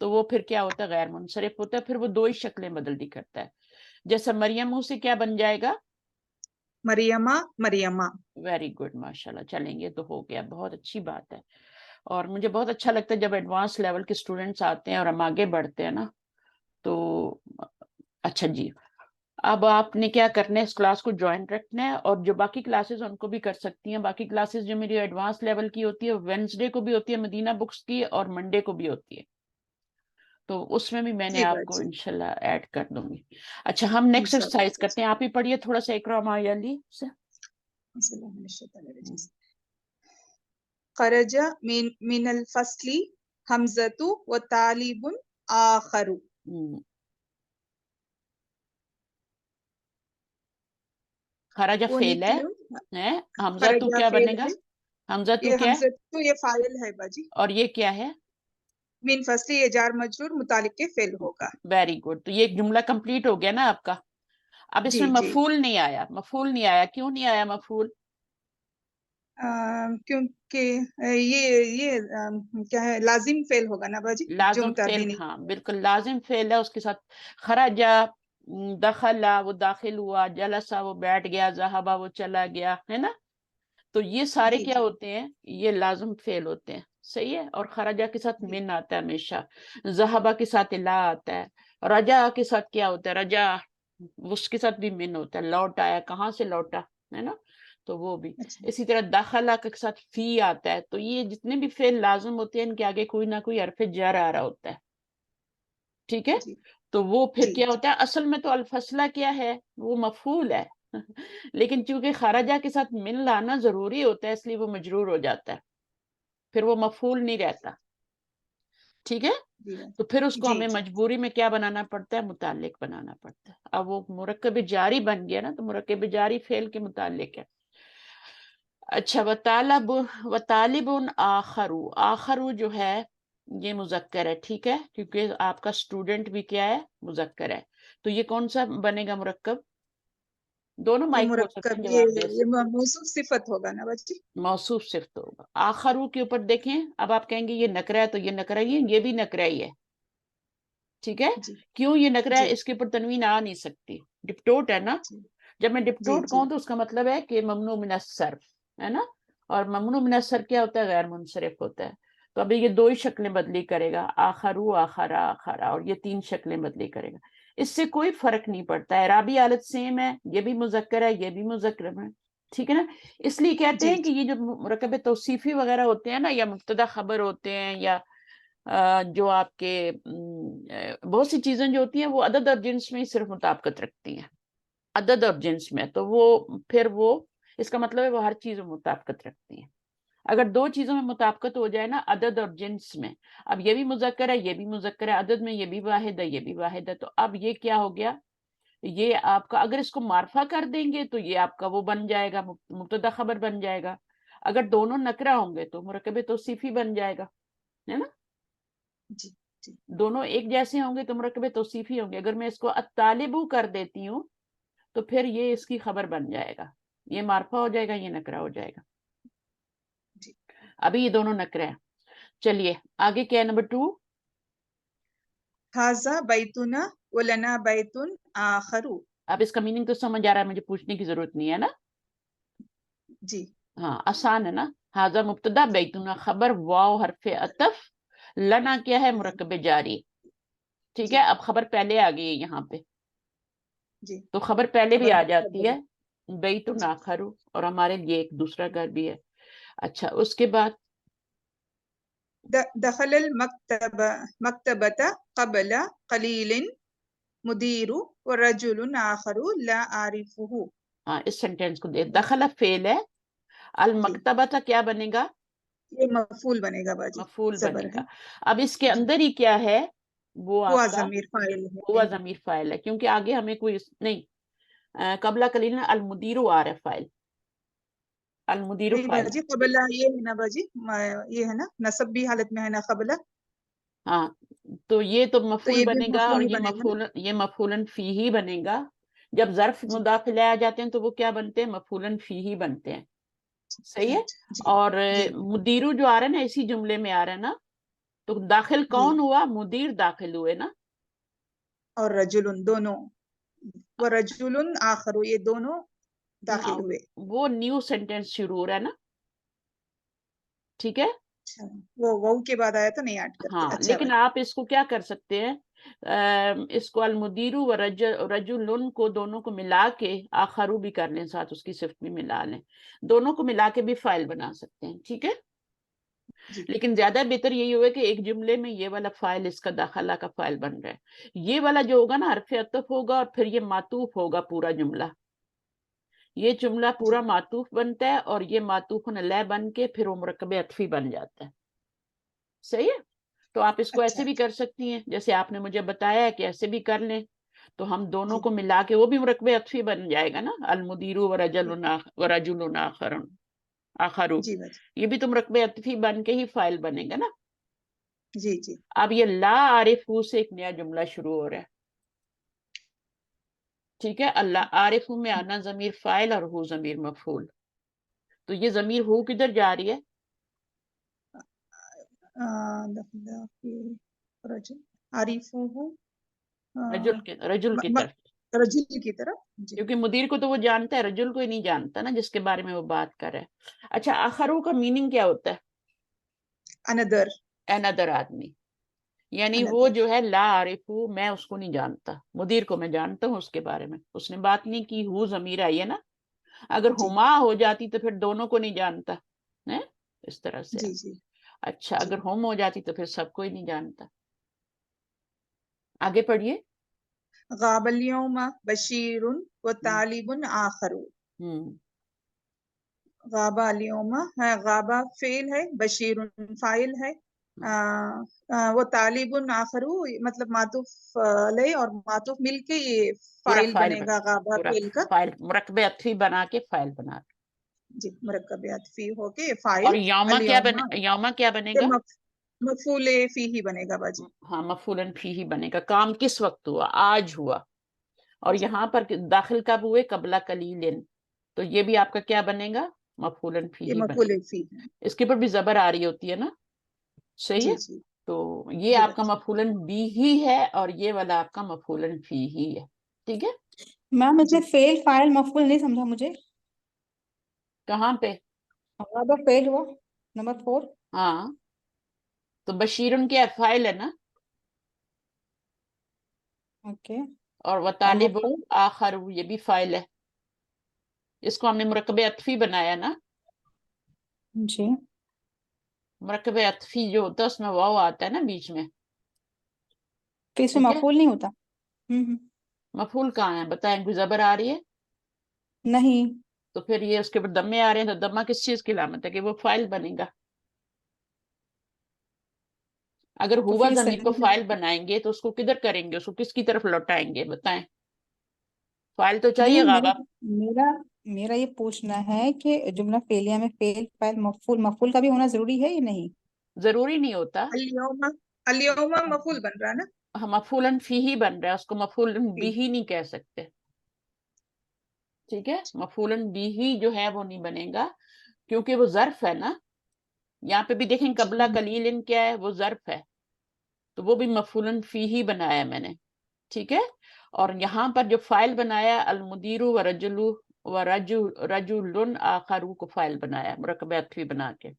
تو وہ پھر کیا ہوتا ہے؟ غیر منصرف ہوتا ہے. پھر وہ دو ہی شکلیں بدل دی کرتا ہے. جیسے مریم سے کیا بن جائے گا؟ مریمہ مریمہ. ویری گڈ, ماشاء اللہ. چلیں گے تو ہو گیا, بہت اچھی بات ہے. اور مجھے بہت اچھا لگتا ہے جب ایڈوانس لیول کے اسٹوڈینٹس آتے ہیں اور ہم آگے بڑھتے ہیں نا. تو اچھا جی, اب آپ نے کیا کرنا ہے, اس کلاس کو جوائن رکھنا ہے, اور جو باقی کلاسز ان کو بھی کر سکتی ہیں. باقی کلاسز جو میری ایڈوانس لیول کی ہوتی ہے وینسڈے کو بھی ہوتی ہے مدینہ بکس کی, اور منڈے کو بھی ہوتی ہے. تو اس میں بھی میں نے جی آپ کو باجی انشاءاللہ ایڈ کر دوں گی. اچھا, ہم نیکسٹ انشاءاللہ. ایکسرسائز کرتے ہیں. آپ ہی پڑھیے تھوڑا سا اقرا مائی علی سے. خرج من الفصل حمزۃ و طالب آخر. خراجہ فعل ہے, حمزہ تو خرجہ کیا فعل بنے گا؟ ہے. حمزہ تو یہ کیا ہے؟ حمزۃ یہ فاعل ہے باجی. اور یہ کیا ہے؟ من فصل یہ جار مجرور متعلق کے فعل ہوگا. Very good. تو یہ ایک جملہ کمپلیٹ ہو گیا نا آپ کا. اب اس جی میں جی. مفعول نہیں آیا. مفعول نہیں آیا, کیوں نہیں آیا مفعول؟ کیونکہ یہ کیا ہے, لازم فعل ہوگا نا باجی. لازم جمتا فعل, بھی نہیں. ہاں بالکل لازم فعل ہے. اس کے ساتھ خرجہ, دخلا وہ داخل ہوا, جلسا وہ بیٹھ گیا, ذہبا وہ چلا گیا, ہے نا. تو یہ سارے جی کیا جی ہوتے ہیں؟ یہ لازم فعل ہوتے ہیں. صحیح ہے. اور خرجہ کے ساتھ جی من آتا ہے ہمیشہ, ذہبا کے ساتھ لا آتا ہے, رجا کے ساتھ کیا ہوتا ہے؟ رجا, اس کے ساتھ بھی من ہوتا ہے. لوٹ آیا, کہاں سے لوٹا, ہے نا. تو وہ بھی اچھا. اسی طرح داخلہ کے ساتھ فی آتا ہے. تو یہ جتنے بھی فعل لازم ہوتے ہیں ان کے آگے کوئی نہ کوئی حرف جر آ رہا ہوتا ہے. ٹھیک ہے. جی تو وہ پھر جی کیا ہوتا ہے؟ اصل میں تو الفصلہ کیا ہے؟ وہ مفعول ہے. لیکن چونکہ خارجہ کے ساتھ من لانا ضروری ہوتا ہے اس لیے وہ مجرور ہو جاتا ہے, پھر وہ مفعول نہیں رہتا. ٹھیک ہے. جی تو پھر اس کو جی ہمیں جی. مجبوری میں کیا بنانا پڑتا ہے؟ متعلق بنانا پڑتا ہے. اب وہ مرکب جاری بن گیا نا, تو مرکب جاری فعل کے متعلق ہے. اچھا, وطالب آخر. آخر جو ہے یہ مذکر ہے, ٹھیک ہے, کیونکہ آپ کا اسٹوڈنٹ بھی کیا ہے؟ مذکر ہے. تو یہ کون سا بنے گا مرکب؟ دونوں یہ مائک بول سکتے مرکب ہیں جب آپ دے یہ موصوف صفت ہوگا نا بچی. موصوف صرف ہوگا. آخرو کے اوپر دیکھیں, اب آپ کہیں گے یہ نکرہ ہے, تو یہ نکرہ ہی ہے, یہ بھی نکرہ ہی ہے. ٹھیک ہے. جی کیوں یہ نکرہ جی ہے؟ اس کے اوپر تنوین آ نہیں سکتی, ڈپٹوٹ ہے نا. جی جب میں جی ڈپٹوٹ جی کہوں تو اس کا مطلب ہے کہ ممنوع من الصرف, ہے نا. اور ممنوع من الصرف کیا ہوتا ہے؟ غیر منصرف ہوتا ہے. تو ابھی یہ دو ہی شکلیں بدلی کرے گا, آخرو, آخرا, آخرا, اور یہ تین شکلیں بدلی کرے گا. اس سے کوئی فرق نہیں پڑتا. اعرابی حالت سیم ہے, یہ بھی مذکر ہے, یہ بھی مذکر ہے. ٹھیک ہے نا. اس لیے کہتے جی ہیں کہ یہ جو مرکب توصیفی وغیرہ ہوتے ہیں نا, یا مبتدا خبر ہوتے ہیں, یا جو آپ کے بہت سی چیزیں جو ہوتی ہیں وہ عدد اور جنس میں ہی صرف مطابقت رکھتی ہیں, عدد اور جنس میں. تو وہ پھر وہ اس کا مطلب ہے وہ ہر چیز میں مطابقت رکھتی ہیں. اگر دو چیزوں میں مطابقت ہو جائے نا, عدد اور جنس میں, اب یہ بھی مذکر ہے, یہ بھی مذکر ہے, عدد میں یہ بھی واحد ہے, یہ بھی واحد ہے, تو اب یہ کیا ہو گیا؟ یہ آپ کا, اگر اس کو معرفہ کر دیں گے تو یہ آپ کا وہ بن جائے گا, مبتدا خبر بن جائے گا. اگر دونوں نکرہ ہوں گے تو مرکب توصیفی بن جائے گا, ہے نا. جی جی. دونوں ایک جیسے ہوں گے تو مرکب توصیفی ہوں گے. اگر میں اس کو الطالب کر دیتی ہوں تو پھر یہ اس کی خبر بن جائے گا, یہ معرفہ ہو جائے گا, یہ نکرہ ہو جائے گا. جی. ابھی یہ دونوں نکرہ ہیں. چلیے آگے کیا ہے, نمبر 2. ھذا بیتنا ولنا بیت آخر. اب اس کا میننگ تو سمجھ آ رہا ہے, مجھے پوچھنے کی ضرورت نہیں ہے نا. جی ہاں آسان ہے نا. ھذا مبتدا, بیتنا خبر, واو حرف عطف, لنا کیا ہے؟ مرکب جاری. ٹھیک ہے. جی اب خبر پہلے آ گئی ہے یہاں پہ, جی. تو خبر پہلے بھی خبر آ جاتی ہے, بیت جی. آخر, اور ہمارے لیے ایک دوسرا گھر بھی ہے. اچھا, اس کے بعد دخل المکتبۃ قبل قلیل مدیر ورجل آخر لا اعرفه. ہاں اس سینٹینس کو دے, دخل فعل ہے, جی. المکتبہ کیا بنے گا؟ یہ مفعول بنے گا باجی, مفعول زبر بنے ہے. گا. اب اس کے جی. اندر ہی کیا ہے؟ وہ ہوا آپ کا ضمیر فاعل ہوا ہے. ضمیر فاعل ہے, کیونکہ آگے ہمیں کوئی نہیں, قبلہ قلیل المدیر آ رہا ہے فاعل, المدیر نہیں فاعل. باجی, قبلہ یہ ہے نا باجی, یہ ہے نا نصب بھی حالت میں ہے نا قبلہ, ہاں تو یہ تو تو مفعول یہ بھی بنے گا, اور مفعول ہی یہ بنے گا نا. مفعولن فی ہی بنے گا. جب ظرف جی مضاف الیہ آ جاتے ہیں تو وہ کیا بنتے ہیں؟ مفعولن فی ہی بنتے ہیں. صحیح ہے. جی اور جی مدیرو جو آ رہا ہے نا, اسی جملے میں آ رہا ہے نا, تو داخل کون ہوا؟ مدیر داخل ہوئے نا. اور رجلن دونوں، وہ رجلن آخر یہ دونوں داخل ہوئے. وہ نیو سینٹینس شروع ہو رہا ہے نا. ٹھیک ہے. وہ واو کے بعد آیا تو نہیں ایڈ کرتے. ہاں اچھا لیکن آپ اس کو کیا کر سکتے ہیں، اس کو المدیر و رجلن کو دونوں کو ملا کے آخرو بھی کر لیں، ساتھ اس کی صفت بھی ملا لیں، دونوں کو ملا کے بھی فائل بنا سکتے ہیں. ٹھیک ہے. جی. لیکن زیادہ بہتر یہی ہوئے کہ ایک جملے میں یہ والا فائل اس کا داخلہ کا فائل بن رہا ہے. یہ والا جو ہوگا نا حرف عطف ہوگا اور پھر یہ معطوف ہوگا پورا جملہ. یہ جملہ پورا معطوف بنتا ہے اور یہ معطوف علیہ بن کے پھر وہ مرکب عطفی بن جاتا ہے. صحیح ہے. تو آپ اس کو ایسے بھی کر سکتی ہیں جیسے آپ نے مجھے بتایا ہے کہ ایسے بھی کر لیں، تو ہم دونوں کو ملا کے وہ بھی مرکب عطفی بن جائے گا نا. المدیر و رجل آخرو، جی یہ بھی تو مرکب عطفی بن کے ہی فائل بنے گا نا. جی جی. اب یہ لا عارف ہو سے ایک نیا جملہ شروع ہو رہا ہے. ٹھیک ہے. اللہ عارف میں آنا ضمیر فائل اور ہو ضمیر مفعول. تو یہ ضمیر ہو کدھر جا رہی ہے؟ رجل کی طرف. رجل کی طرف. کیونکہ مدیر کو تو وہ جانتا ہے، رجل کو ہی نہیں جانتا نا جس کے بارے میں وہ بات کر رہا ہے. اچھا آخرو کا میننگ کیا ہوتا ہے؟ اندر. another آدمی، یعنی وہ جو ہے لا عارف ہوں، میں اس کو نہیں جانتا. مدیر کو میں جانتا ہوں، اس کے بارے میں اس نے بات نہیں کی. ہو ضمیر آئی ہے نا. اگر ہما ہو جاتی تو پھر دونوں کو نہیں جانتا ہے اس طرح سے. جی جی. اچھا اگر ہم ہو جاتی تو پھر سب کو ہی نہیں جانتا. آگے پڑھیے. غاب اليوم بشیر و طالب آخر. غاب اليوم ہے، غابہ فعل ہے، بشیر فاعل ہے، وہ طالب آخر مطلب معطوف علیہ اور معطوف مل کے یہ فاعل بنے گا. غابہ فعل کا فائل مرکب عطفی بنا کے فائل بنا. جی مرکب عطفی ہو کے فاعل. اور یوما کیا بنے گا؟ مفعول فی ہی بنے گا باجی. ہاں مفعول فی ہی بنے گا. کام کس وقت ہوا؟ آج ہوا. اور یہاں پر داخل کب ہوئے؟ قبل قلیل. تو یہ بھی آپ کا کیا بنے گا؟ مفعول فی ہی بنے گا. اس کے اوپر بھی زبر آ رہی ہوتی ہے نا. صحیح ہے. تو یہ آپ کا مفعول بھی ہی ہے اور یہ والا آپ کا مفعول فی ہی ہے. ٹھیک ہے. میم اس میں فعل فاعل مفعول نہیں سمجھا مجھے. کہاں پہ؟ غابہ فعل ہوا نمبر 4. ہاں تو بشیرن کیا فاعل ہے نا. اوکے. اور وطالب آخر یہ بھی فاعل ہے. اس کو ہم نے مرکب عطفی بنایا نا. جی. مرکب عطفی جو ہوتا ہے اس میں واو آتا ہے نا بیچ میں. تو اس میں مفعول نہیں ہوتا؟ مفعول کہاں ہے بتائیں؟ کوئی زبر آ رہی ہے؟ نہیں. تو پھر یہ اس کے اوپر دمے آ رہے ہیں، تو دمہ کس چیز کی علامت ہے؟ کہ وہ فائل بنے گا. اگر ہوا ضمیر کو فائل بنائیں گے تو اس کو کدھر کریں گے؟ اس کو کس کی طرف لوٹائیں گے بتائیں؟ فائل تو چاہیے. غابہ میرا یہ پوچھنا ہے کہ جملہ فعلیہ میں فعل فاعل مفعول کا بھی ہونا ضروری ہے یا نہیں؟ ضروری نہیں ہوتا. اليوم مفعول بن رہا ہے نا. مفعول فی ہی بن رہا ہے، اس کو مفعول بھی ہی نہیں کہہ سکتے. ٹھیک ہے. مفعول بھی ہی جو ہے وہ نہیں بنے گا کیونکہ وہ ظرف ہے نا. یہاں پہ بھی دیکھیں قبلہ قلیل کیا ہے؟ وہ ظرف ہے، تو وہ بھی مفعول فی ہی بنایا میں نے. ٹھیک ہے. اور یہاں پر جو فائل بنایا المدیر و رجل آخر کو فائل بنایا مرکب عطفی بنا کے.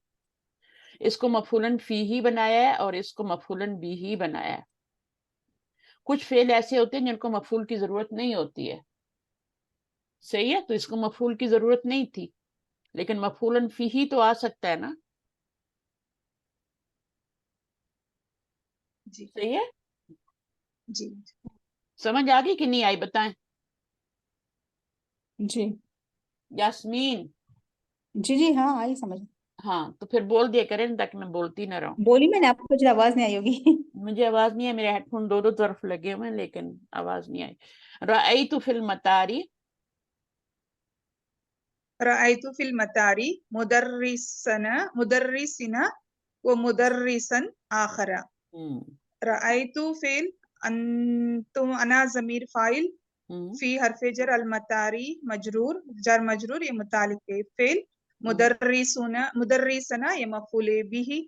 اس کو مفعول فی ہی بنایا ہے اور اس کو مفعول بھی ہی بنایا ہے. کچھ فعل ایسے ہوتے ہیں جن کو مفعول کی ضرورت نہیں ہوتی ہے. صحیح ہے. تو اس کو مفعول کی ضرورت نہیں تھی، لیکن مفعول فی ہی تو آ سکتا ہے نا. جی. صحیح ہے. جی. سمجھ آ گئی کہ نہیں آئی بتائیں؟ جی. یاسمین. جی ہاں آئی سمجھ. ہاں تو پھر بول دیا کریں تاکہ میں بولتی نہ رہوں. بولی میں نے، آپ کو کچھ آواز نہیں آئی ہوگی. مجھے آواز نہیں ہے، میرے ہیڈ فون دو طرف لگے ہوئے ہیں لیکن آواز نہیں آئی. رأیت فی المطاری. رأیت فی المطاری مدرسنا و مدرسا آخر. رأیت فعل، انتم انا ضمیر فاعل، فی حرف جر، المطاری مجرور جر مجرور یہ متعلق فعل، مدرسنا یہ مفعول بھی.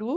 2?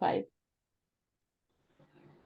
5।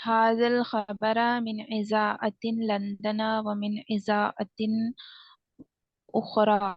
هذا الخبر من إذاعة لندن ومن إذاعة أخرى.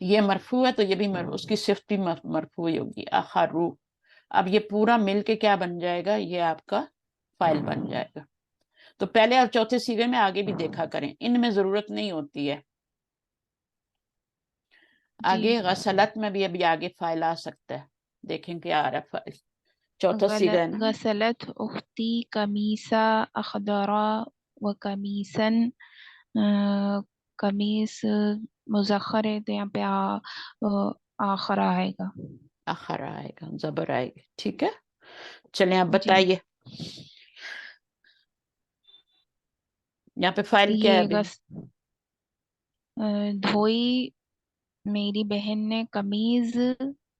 یہ مرفوع ہے تو یہ بھی اس کی صفت بھی مرفوع ہی ہوگی اخرو. اب یہ پورا مل کے کیا بن جائے گا؟ یہ آپ کا فائل بن جائے گا. تو پہلے اور چوتھے صیغے میں آگے بھی دیکھا کریں، ان میں ضرورت نہیں ہوتی ہے. آگے غسلت میں بھی ابھی آگے فائل آ سکتا ہے، دیکھیں کیا آ رہا ہے فائل. چوتھا صیغہ ہے نا. غسلت اختی قمیصا اخضرا و قمیصن، قمیص مزخر ہے تو یہاں پہ آخر آئے گا. آخر آئے گا، زبر آئے گی. ٹھیک ہے، چلیں آپ جی. بتائیے یہاں پہ فائل کیا ہے یہ ابھی؟ دھوئی میری بہن نے قمیض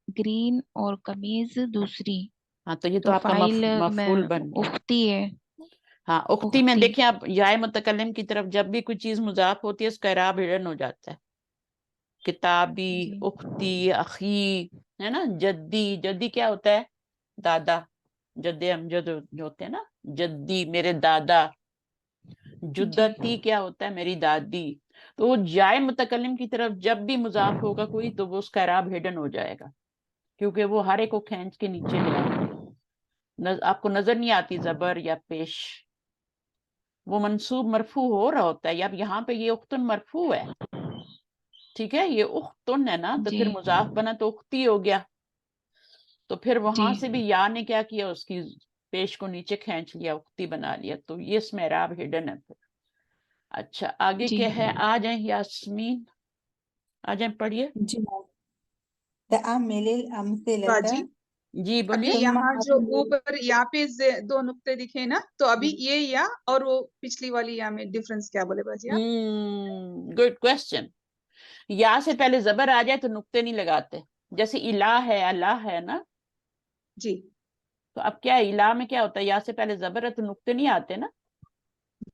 گرین اور قمیض دوسری. ہاں تو یہ تو تو آپ کا فائل میں مفعول بن گیا. اختی ہے. ہاں اختی میں اختی. دیکھیں آپ یائے متکلم کی طرف جب بھی کوئی چیز مضاف ہوتی ہے اس کا اعراب ہڈن ہو جاتا ہے. کتابی، جی. اختی، اخی، ہے نا. جدی، جدی کیا ہوتا ہے؟ دادا. جد امجد جو ہوتے ہیں نا، جدی میرے دادا. جدتی کیا ہوتا ہے؟ میری دادی. تو وہ جائے متکلم کی طرف جب بھی مضاف ہوگا کوئی تو وہ اس کا اعراب ہڈن ہو جائے گا، کیونکہ وہ ہر ایک کو کھینچ کے نیچے لے آتے ہیں. آپ کو نظر نہیں آتی زبر یا پیش، وہ منصوب مرفوع ہو رہا ہوتا ہے. اب یہاں پہ یہ اختن مرفوع ہے، ٹھیک ہے، یہ اختن ہے نا، تو جی. پھر مضاف بنا تو اختی ہو گیا. تو پھر وہاں جی. سے بھی یا نے کیا کیا؟ اس کی پیش کو نیچے کھینچ لیا، اختی بنا لیا. تو یہ اس میں اعراب ہڈن ہے پھر. اچھا آگے جی. کیا ہے؟ آ جائیں یاسمین، آ جائیں پڑھیے. جی تأمل الأمثلة باجی جی ابھی بولیے. ثم یہاں جو أكمل. اوپر یا پہ دو نقطے دکھے نا، تو ابھی یہ یا اور وہ پچھلی والی یا میں ڈفرنس کیا بولے باجی آپ؟ Good question. یا سے پہلے زبر آ جائے تو نقطے نہیں لگاتے، جیسے الہ ہے، اللہ ہے نا. جی تو اب کیا ہے، الہ میں کیا ہوتا ہے؟ یا سے پہلے زبر ہے تو نقطے نہیں آتے نا،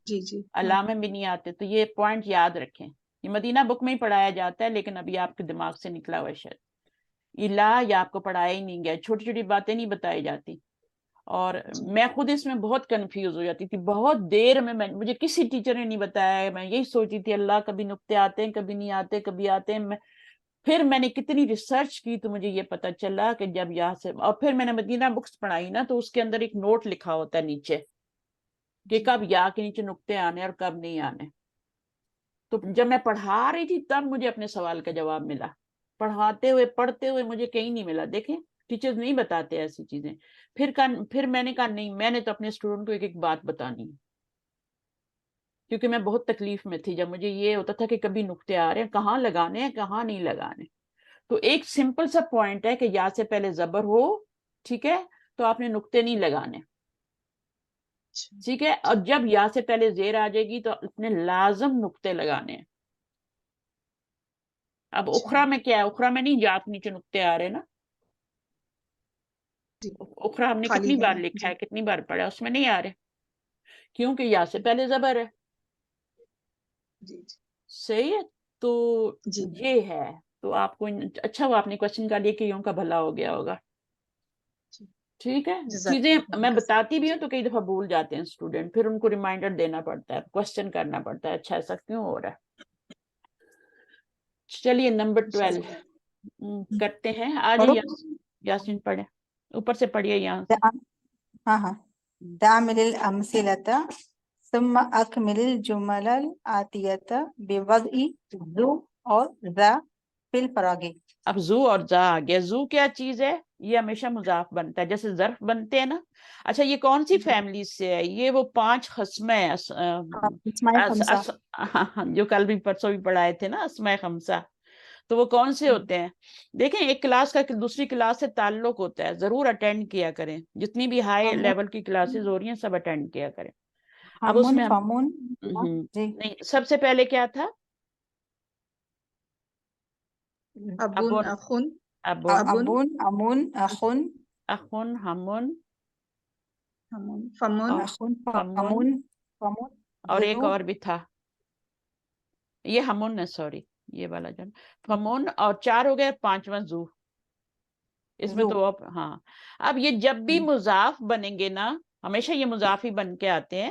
جی جی اللہ میں بھی نہیں آتے. تو یہ پوائنٹ یاد رکھیں، یہ مدینہ بک میں ہی پڑھایا جاتا ہے لیکن ابھی آپ کے دماغ سے نکلا ہوا ہے شاید. الہ یا آپ کو پڑھایا ہی نہیں گیا، چھوٹی چھوٹی باتیں نہیں بتائی جاتی. اور میں خود اس میں بہت کنفیوز ہو جاتی تھی، بہت دیر میں مجھے کسی ٹیچر نے نہیں بتایا. میں یہی سوچی تھی اللہ کبھی نقطے آتے ہیں کبھی نہیں آتے، کبھی آتے ہیں. پھر میں نے کتنی ریسرچ کی تو مجھے یہ پتا چلا کہ جب یہاں سے، اور پھر میں نے مدینہ بکس پڑھائی نا تو اس کے اندر ایک نوٹ لکھا ہوتا ہے نیچے کہ کب یا کے نیچے نقطے آنے اور کب نہیں آنے. تو جب میں پڑھا رہی تھی تب مجھے اپنے سوال کا جواب ملا، پڑھاتے ہوئے پڑھتے ہوئے مجھے کہیں نہیں ملا. دیکھیں ٹیچرز نہیں بتاتے ایسی چیزیں. پھر میں نے کہا نہیں، میں نے تو اپنے اسٹوڈنٹ کو ایک ایک بات بتانی ہے، کیونکہ میں بہت تکلیف میں تھی جب مجھے یہ ہوتا تھا کہ کبھی نقطے آ رہے ہیں، کہاں لگانے ہیں کہاں نہیں لگانے. تو ایک سمپل سا پوائنٹ ہے کہ یا سے پہلے زبر ہو، ٹھیک ہے، تو آپ نے نقطے نہیں لگانے، ٹھیک ہے. اور جب یا سے پہلے زیر آ جائے گی تو اپنے لازم نقطے لگانے ہیں. اب اخرا میں کیا ہے؟ اخرا میں نہیں یا کے نیچے نقطے آ رہے نا. جی اخرا ہم نے خالی کتنی ہے. بار لکھا ہے، کتنی بار پڑھا، اس میں نہیں آ رہے کیونکہ یا سے پہلے زبر ہے. جی صحیح ہے. تو جی یہ ہے. تو آپ کو اچھا وہ آپ نے کوشچن کا لیا کہ یوں کا بھلا ہو گیا ہوگا. ٹھیک ہے، جزاک چیزیں اللہ میں خیر. بتاتی بھی ہوں تو کئی دفعہ بھول جاتے ہیں اسٹوڈنٹ، پھر ان کو ریمائنڈر دینا پڑتا ہے، کوشچن کرنا پڑتا ہے، اچھا ایسا کیوں ہو رہا ہے. چلیے نمبر 12 کرتے ہیں. آ جائیں یاسین پڑھیں، اوپر سے پڑھیے یہاں سے. ها تعمل الأمثلة ثم أكمل الجمل الآتية بوضع ذو اور ذا في الفراغ. اب زو اور زا آ گیا. زو کیا چیز ہے؟ یہ ہمیشہ مضاف بنتا ہے، جیسے ظرف بنتے ہیں نا. اچھا یہ کون سی فیملی سے ہے؟ یہ وہ 5 خصمیں اسماء خمسہ جو کل بھی پرسوں بھی پڑھائے تھے نا، اسماء خمسہ. تو وہ کون سے ہوتے ہیں؟ دیکھیں ایک کلاس کا دوسری کلاس سے تعلق ہوتا ہے، ضرور اٹینڈ کیا کریں. جتنی بھی ہائی لیول کی کلاسز ہو رہی ہیں سب اٹینڈ کیا کریں. اب اس ہمون میں ہم فمون جی نہیں، سب سے پہلے کیا تھا؟ ابون اخن ابون، ابون امون اخن اخن، ہمون، فمون اور اخن فمون، فمون فمون اور ایک ذو اور بھی تھا، یہ ہمون ہے، سوری یہ والا جو فمون، اور 4 ہو گئے، 5واں زو. اس میں ذو تو ہاں. اب یہ جب بھی مضاف بنیں گے نا، ہمیشہ یہ مضاف ہی بن کے آتے ہیں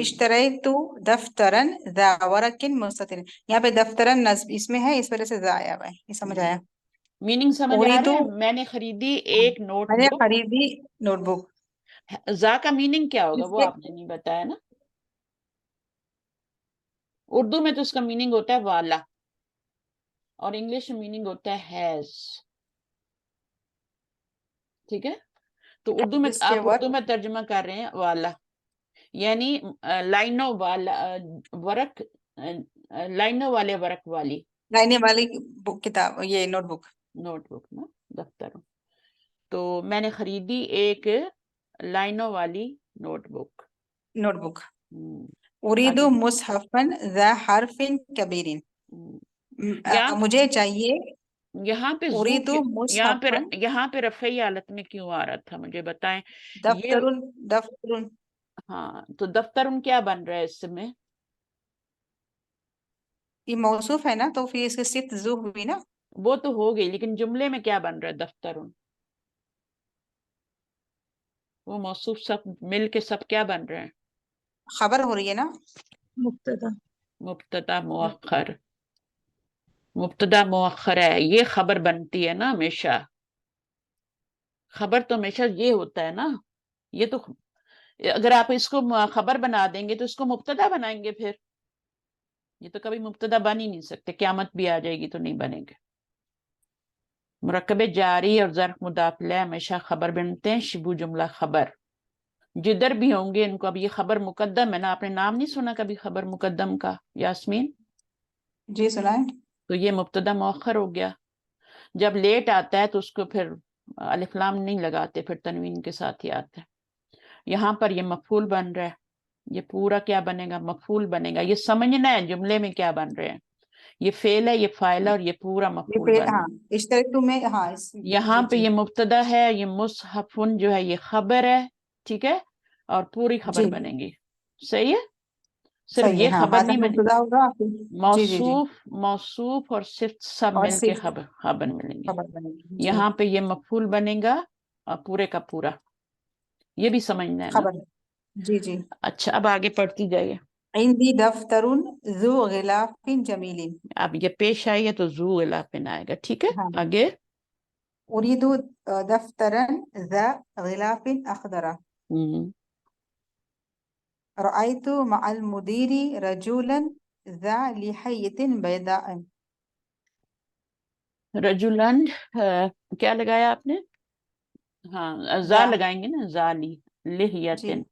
اشتریتو دفترن ذا ورق مستطیل، یہاں پہ دفترن نصب اس میں ہے، اس وجہ سے ذا آیا ہوا ہے، یہ سمجھ آیا؟ میننگ سمجھ آ اریدو، رہے ہیں؟ میں نے خریدی ایک نوٹ میں نے بک. خریدی نوٹ بک، زا کا میننگ کیا ہوگا اس وہ کے آپ نے نہیں بتایا نا. اردو میں تو اس کا میننگ ہوتا ہے والا، اور انگلش میں میننگ ہوتا ہے ہیز. ٹھیک ہے، تو اردو میں اس کے آپ ورق، اردو میں ترجمہ کر رہے ہیں والا، یعنی لائنوں والا ورق، لائنوں والے ورق والی لائنے والی بک، کتاب، یہ نوٹ بک. نوٹ بک نا، دفتر. تو میں نے خریدی ایک لائنوں والی نوٹ بک. Note book. ہم، اریدو آگے. مصحفن ذا حرف کبیرن، ہم، یہاں مجھے چاہیے. یہاں پہ زو اریدو مصحفن یہاں پہ رفعی حالت میں کیوں آ رہا تھا مجھے بتائیں. یہ دفترن ہاں، تو دفتر کیا بن رہا ہے اس میں؟ یہ موصوف ہے نا، تو پھر اس کے صفت ذو ہوئی نا. وہ تو ہو گئی، لیکن جملے میں کیا بن رہا ہے؟ دفتر. وہ موصوف سب مل کے سب کیا بن رہے ہیں؟ خبر ہو رہی ہے نا. مبتدا. مبتدا مؤخر. مبتدا مؤخر ہے، یہ خبر بنتی ہے نا ہمیشہ. خبر تو ہمیشہ یہ ہوتا ہے نا. یہ تو اگر آپ اس کو خبر بنا دیں گے تو اس کو مبتدا بنائیں گے، پھر یہ تو کبھی مبتدا بن ہی نہیں سکتے. قیامت بھی آ جائے گی تو نہیں بنیں گے. مرکب جاری اور ظرف مداخلہ ہمیشہ خبر بنتے ہیں. شبو جملہ خبر جدھر بھی ہوں گے ان کو. اب یہ خبر مقدم ہے نا، آپ نے نام نہیں سنا کبھی خبر مقدم کا یاسمین؟ جی سنائیں. تو یہ مبتدا مؤخر ہو گیا. جب لیٹ آتا ہے تو اس کو پھر الف لام نہیں لگاتے، پھر تنوین کے ساتھ ہی آتا ہے. یہاں پر یہ مفعول بن رہا ہے. یہ پورا کیا بنے گا؟ مفعول بنے گا. یہ سمجھنا ہے جملے میں کیا بن رہے ہیں. یہ فعل ہے، یہ فاعل ہے، اور یہ پورا یہ مفعول پھر بن رہا ہاں ہے. اشترکتو میں، ہاں یہاں جی پہ جی یہ مبتدا ہے، یہ مصحفن جو ہے یہ خبر ہے. ٹھیک ہے، اور پوری خبر جی بنے گی. صحیح ہے، صرف صحیح ہے. یہ ہاں خبر نہیں حاضر بنے. مبتدا ہوگا جی جی جی، موصوف اور صفت سب اور مل کے صرف خبر ملیں گے. خبر بنے گی. جی یہاں پہ یہ مفعول بنے گا پورے کا پورا. یہ بھی سمجھنا ہے نا. خبر. جی جی. اچھا، اب آگے پڑھتی جائیے. عندی دفترن ذو غلاف جمیل. اب یہ پیش آئی ہے تو ذو غلاف آئے گا. ٹھیک ہے، ہاں. آگے. اریدو دفترن ذا غلاف اخضر. ہم، رأيت مع المدير رجلا ذا لحية بيضاء. رجلن کیا لگایا آپ نے؟ ہاں، زا ذا لگائیں گے نا، ذالی جی لحیتن.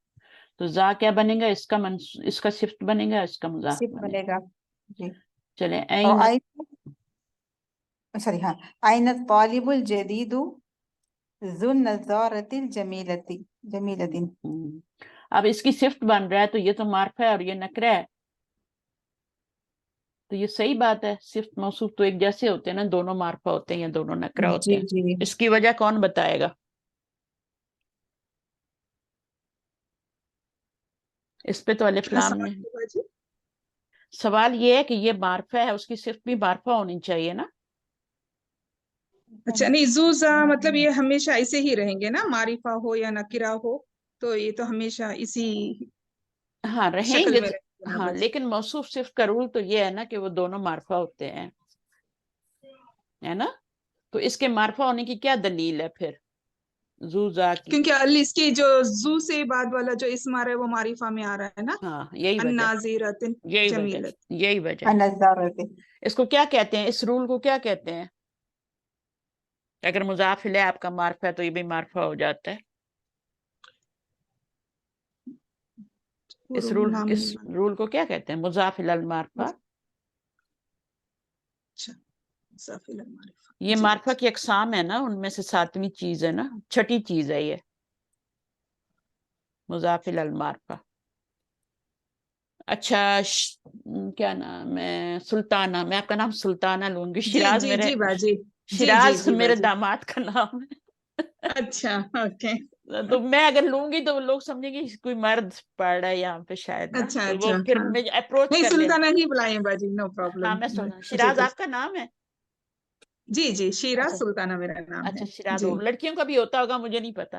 تو زا کیا بنے گا؟ اس کا صفت بنے گا، اس کا مضاف صرف بنے بنے گا. گا. جی. چلیں. این رأيت، سوری ہاں، أين الطالب الجديد ذو النظارة جميلة. اب اس کی صفت بن رہا ہے تو یہ تو معرفہ ہے اور یہ نکرہ ہے. تو یہ صحیح بات ہے. صفت موصوف تو ایک جیسے ہوتے ہیں نا، دونوں معرفہ ہوتے ہیں یا دونوں نکرہ ہوتے جی ہیں. جی. اس کی وجہ کون بتائے گا؟ اس پہ تو الف لام سوال نے. ہوگا جی. سوال یہ ہے کہ یہ معرفہ ہے، اس کی صفت بھی معرفہ ہونی چاہیے نا. اچھا، نہیں زوزا مطلب یہ ہمیشہ ایسے ہی رہیں گے نا، معرفہ ہو یا نکرہ ہو تو یہ تو ہمیشہ اسی ہاں رہیں شکل گے. میں رہیں گے نا ہاں، بس. لیکن موصوف صفت کا رول تو یہ ہے نا کہ وہ دونوں معرفہ ہوتے ہیں، ہے نا. تو اس کے معرفہ ہونے کی کیا دلیل ہے پھر زو زا کی؟ کیونکہ اس کی جو زو سے بعد والا جو اسم آ رہا ہے وہ معرفہ میں آ رہا ہے نا. ہاں، یہی وجہ، الناظرۃ یہی وجہ، جمیلۃ. یہی وجہ. النظارة. اس کو کیا کہتے ہیں؟ اس رول کو کیا کہتے ہیں؟ اگر مضاف الیہ آپ کا معرفہ ہے تو یہ بھی معرفہ ہو جاتا ہے. اس نام نہیں معلوم. رول کو کیا کہتے ہیں؟ مضاف الی المعرفہ. اچھا، مضاف الی المعرفہ. یہ جی معرفہ کی اقسام ہے نا، ان میں سے 7ویں چیز ہے نا، چھٹی چیز ہے یہ مضاف الی المعرفہ. اچھا، کیا نام ہے؟ سلطانہ. میں آپ کا نام سلطانہ لوں گی. جی شیراز جی میرے، جی باجی. جی جی شیراز جی میرے باجی. داماد کا نام ہے. اچھا اوکے. تو میں اگر لوں گی تو لوگ سمجھیں گے کوئی مرد پڑھ رہا ہے یہاں پہ شاید نا، اچھا تو وہ اچھا پھر ہاں. مجھے اپروچ نہیں کر لیں. سلطانہ ہی بلائیں باجی، نو ہاں، پرابلم. میں مجھے شیراز تو آپ کا نام ہے. جی جی شیراز اچھا سلطانہ میرا نام ہے. اچھا، شیراز جی لڑکیوں کا بھی ہوتا ہوگا، مجھے نہیں پتا.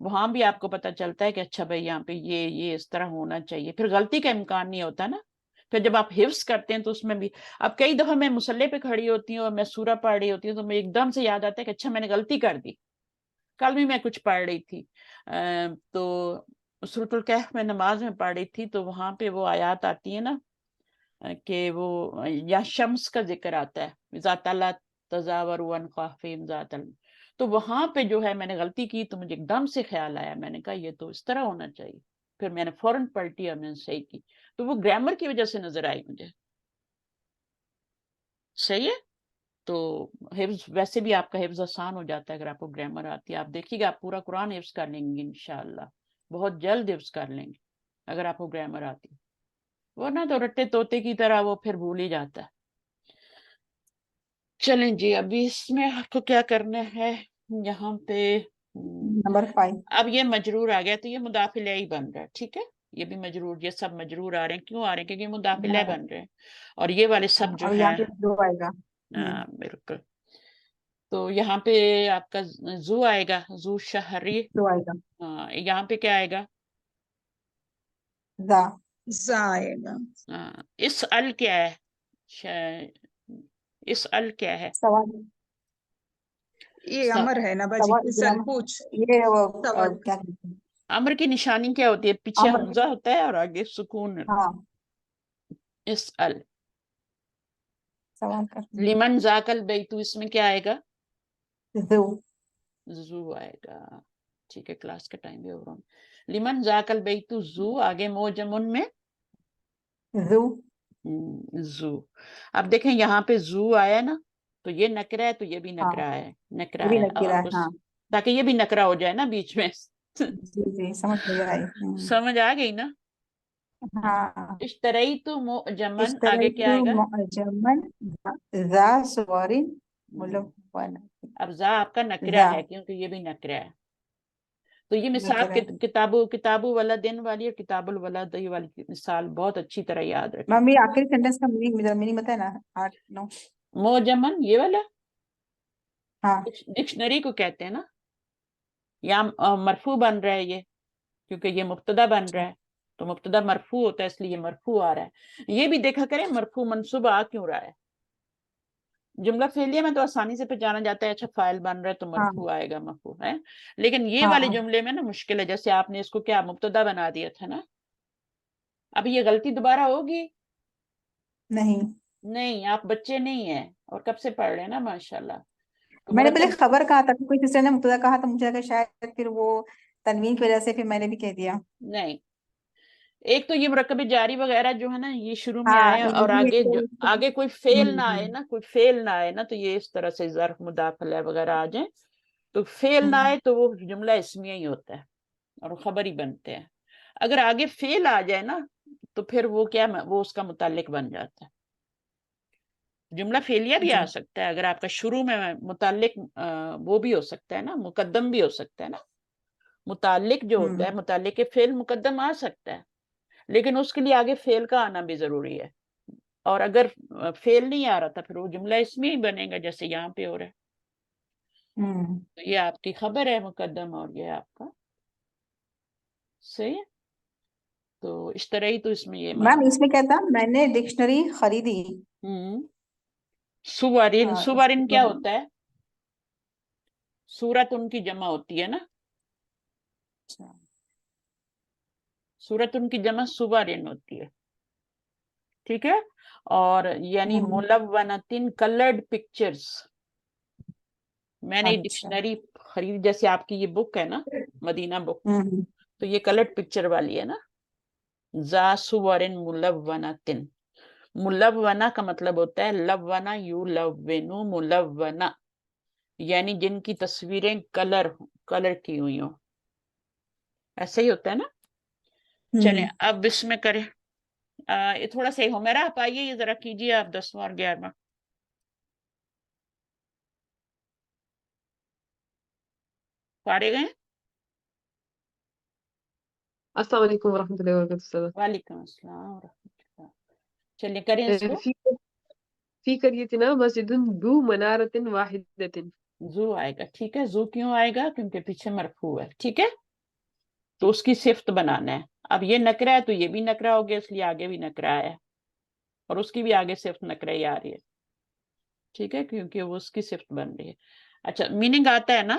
وہاں بھی آپ کو پتہ چلتا ہے کہ اچھا بھائی یہاں پہ یہ اس طرح ہونا چاہیے، پھر غلطی کا امکان نہیں ہوتا نا. پھر جب آپ حفظ کرتے ہیں تو اس میں بھی، اب کئی دفعہ میں مصلے پہ کھڑی ہوتی ہوں اور میں سورہ پڑھ رہی ہوتی ہوں تو مجھے ایک دم سے یاد آتا ہے کہ اچھا میں نے غلطی کر دی. کل بھی میں کچھ پڑھ رہی تھی تو سورۃ الکہف میں نماز میں پڑھ رہی تھی، تو وہاں پہ وہ آیات آتی ہے نا کہ وہ یا شمس کا ذکر آتا ہے ذات اللہ تزاور عن خافین ذات اللہ، تو وہاں پہ جو ہے میں نے غلطی کی تو مجھے ایک دم سے خیال آیا، میں نے کہا یہ تو اس طرح ہونا چاہیے، پھر میں نے فوراً پلٹی اور میں نے صحیح کی، تو وہ گرامر کی وجہ سے نظر آئی مجھے. صحیح ہے. تو حفظ ویسے بھی آپ کا حفظ آسان ہو جاتا ہے اگر آپ کو گرامر آتی ہے. آپ دیکھیے گا آپ پورا قرآن حفظ کر لیں گے انشاءاللہ، بہت جلد حفظ کر لیں گے اگر آپ کو گرامر آتی ہے، ورنہ تو رٹے طوطے کی طرح وہ پھر بھول ہی جاتا ہے. چلیں جی، ابھی اس میں آپ کو کیا کرنا ہے یہاں پہ نمبر 5. اب یہ مجرور آ گیا تو یہ مضاف الیہ بن رہا ہے. ٹھیک ہے، یہ بھی مجرور، یہ سب مجرور آ رہے ہیں. کیوں آ رہے ہیں؟ کیونکہ یہ مضاف الیہ بن رہے ہیں، اور یہ والے سب جو اب ہے یہاں پہ دو آئے گا. بالکل. تو یہاں پہ آپ کا زو آئے گا، زو شہری. دو آئے گا. ہاں، یہاں پہ کیا آئے گا؟ ذا. زا آئے گا. اس ال کیا ہے؟ اس ال کیا ہے؟ سوال. یہ امر ہے نا باجی، سوال اسال پوچھ یہ وہ سوال. کیا کہتے ہیں؟ امر کی نشانی کیا ہوتی ہے؟ پیچھے امر. حمزہ ہوتا ہے اور آگے سکون. ہاں، اس ال. سوال کرتے ہیں. لمن ذاک البیت، اس میں کیا آئے گا؟ ذو. زو آئے گا. ٹھیک ہے، کلاس کا ٹائم بھی ہو رہا ہوں. لمن ذاک البیت زو، آگے موجمن میں ذو. زو. اب دیکھیں یہاں پہ زو آیا نا، تو یہ نکرہ ہے تو یہ بھی ہاں، نکرہ ہے، نکرہ یہ بھی ہے، اور نکیرہ ہے. ہاں تاکہ یہ بھی نکرہ ہو جائے نا بیچ میں. جی جی، سمجھ میں آئی. سمجھ آ گئی نا؟ ہاں. اشتریت معجمن، آگے اشتریت کیا آئے گا؟ معجمن ذا صور ملون. اب ذا آپ کا نکرہ ذا ہے کیونکہ یہ بھی نکرہ ہے. تو یہ مثال نکرہ. کتاب ولدن والی اور کتاب الولد والی مثال بہت اچھی طرح یاد رکھیں. میم یہ آخری سینٹینس کا میننگ بتائے نا. 8 9. معجمن یہ والا ہاں. ڈکشنری کو کہتے ہیں نا. یا مرفوع بن رہا ہے یہ کیونکہ یہ مبتدا بن رہا ہے، تو مبتدا مرفوع ہوتا ہے اس لیے یہ مرفوع آ رہا ہے. یہ بھی دیکھا کریں مرفوع منصوب آ کیوں رہا ہے. جملہ فعلیہ میں تو آسانی سے پہچانا جاتا ہے، اچھا فاعل بن رہا ہے تو ہاں. مرفوع آئے گا، مرفوع ہے. لیکن یہ والے ہاں جملے میں نا مشکل ہے، جیسے آپ نے اس کو کیا مبتدا بنا دیا تھا نا. اب یہ غلطی دوبارہ ہوگی؟ نہیں. نہیں، آپ بچے نہیں ہیں اور کب سے پڑھ رہے ہیں نا ماشاءاللہ. تو میں نے پہلے مرتب خبر کہا تھا، کوئی سسٹر نے مبتدا کہا تو مجھے لگا شاید پھر وہ تنوین کی وجہ سے پھر میں نے بھی کہہ دیا. نہیں، ایک تو یہ مرکب جاری وغیرہ جو ہے نا یہ شروع میں ہاں آئے اور یہ آگے تو آگے کوئی فعل نہ آئے نا، کوئی فعل نہ آئے نا، تو یہ اس طرح سے ظرف مداخلہ وغیرہ آ جائیں تو فعل نہ آئے تو وہ جملہ اسمیہ ہی ہوتا ہے اور خبر ہی بنتے ہیں. اگر آگے فعل آ جائے نا تو پھر وہ کیا، وہ اس کا متعلق بن جاتا ہے. جملہ فعلیہ بھی جی. آ سکتا ہے اگر آپ کا شروع میں متعلق وہ بھی ہو سکتا ہے نا، مقدم بھی ہو سکتا ہے نا. متعلق جو ہوتا ہے، متعلق فعل مقدم آ سکتا ہے، لیکن اس کے لیے آگے فعل کا آنا بھی ضروری ہے. اور اگر فعل نہیں آ رہا تھا پھر وہ جملہ اس میں ہی بنے گا جیسے یہاں پہ ہو رہا ہے. تو یہ آپ کی خبر ہے مقدم اور یہ آپ کا صحیح ہے. تو اشترائی تو اس میں یہ میم اس میں کیا تھا، میں نے ڈکشنری خریدی. سوارین، سوارین کیا اچھا. ہوتا ہے؟ سورت ان کی جمع ہوتی ہے نا، سورت ان کی جمع سوارین ہوتی ہے. ٹھیک ہے. اور یعنی ملونتن کلرڈ پکچرز. میں نے اچھا. ڈکشنری خرید، جیسے آپ کی یہ بک ہے نا مدینہ بک، تو یہ کلرڈ پکچر والی ہے نا. ذا سورن ملونتن، ملونہ کا مطلب ہوتا ہے لونہ یلونو ملونہ، یعنی جن کی تصویریں کلر کی ہوئی ہوں، ایسا ہی ہوتا ہے نا. چلیں اب اس میں کریں یہ تھوڑا سا ہو میرا، آپ آئیے یہ ذرا کیجیے آپ 10واں اور 11واں. فارغ ہیں؟ السلام علیکم ورحمۃ اللہ وبرکاتہ. وعلیکم السلام ورحمۃ اللہ. چلیے کریں اس کو. فی قریتنا مسجد ذو منارۃ واحدۃ. زو آئے گا. ٹھیک ہے، زو کیوں آئے گا؟ کیونکہ پیچھے مرفوع ہے. ٹھیک ہے. تو اس کی صفت بنانا ہے. اب یہ نکرہ ہے تو یہ بھی نکرہ ہو گیا، اس لیے آگے بھی نکرہ ہے اور اس کی بھی آگے صفت نکرہ ہی آ رہی ہے. ٹھیک ہے، کیونکہ وہ اس کی صفت بن رہی ہے. اچھا میننگ آتا ہے نا؟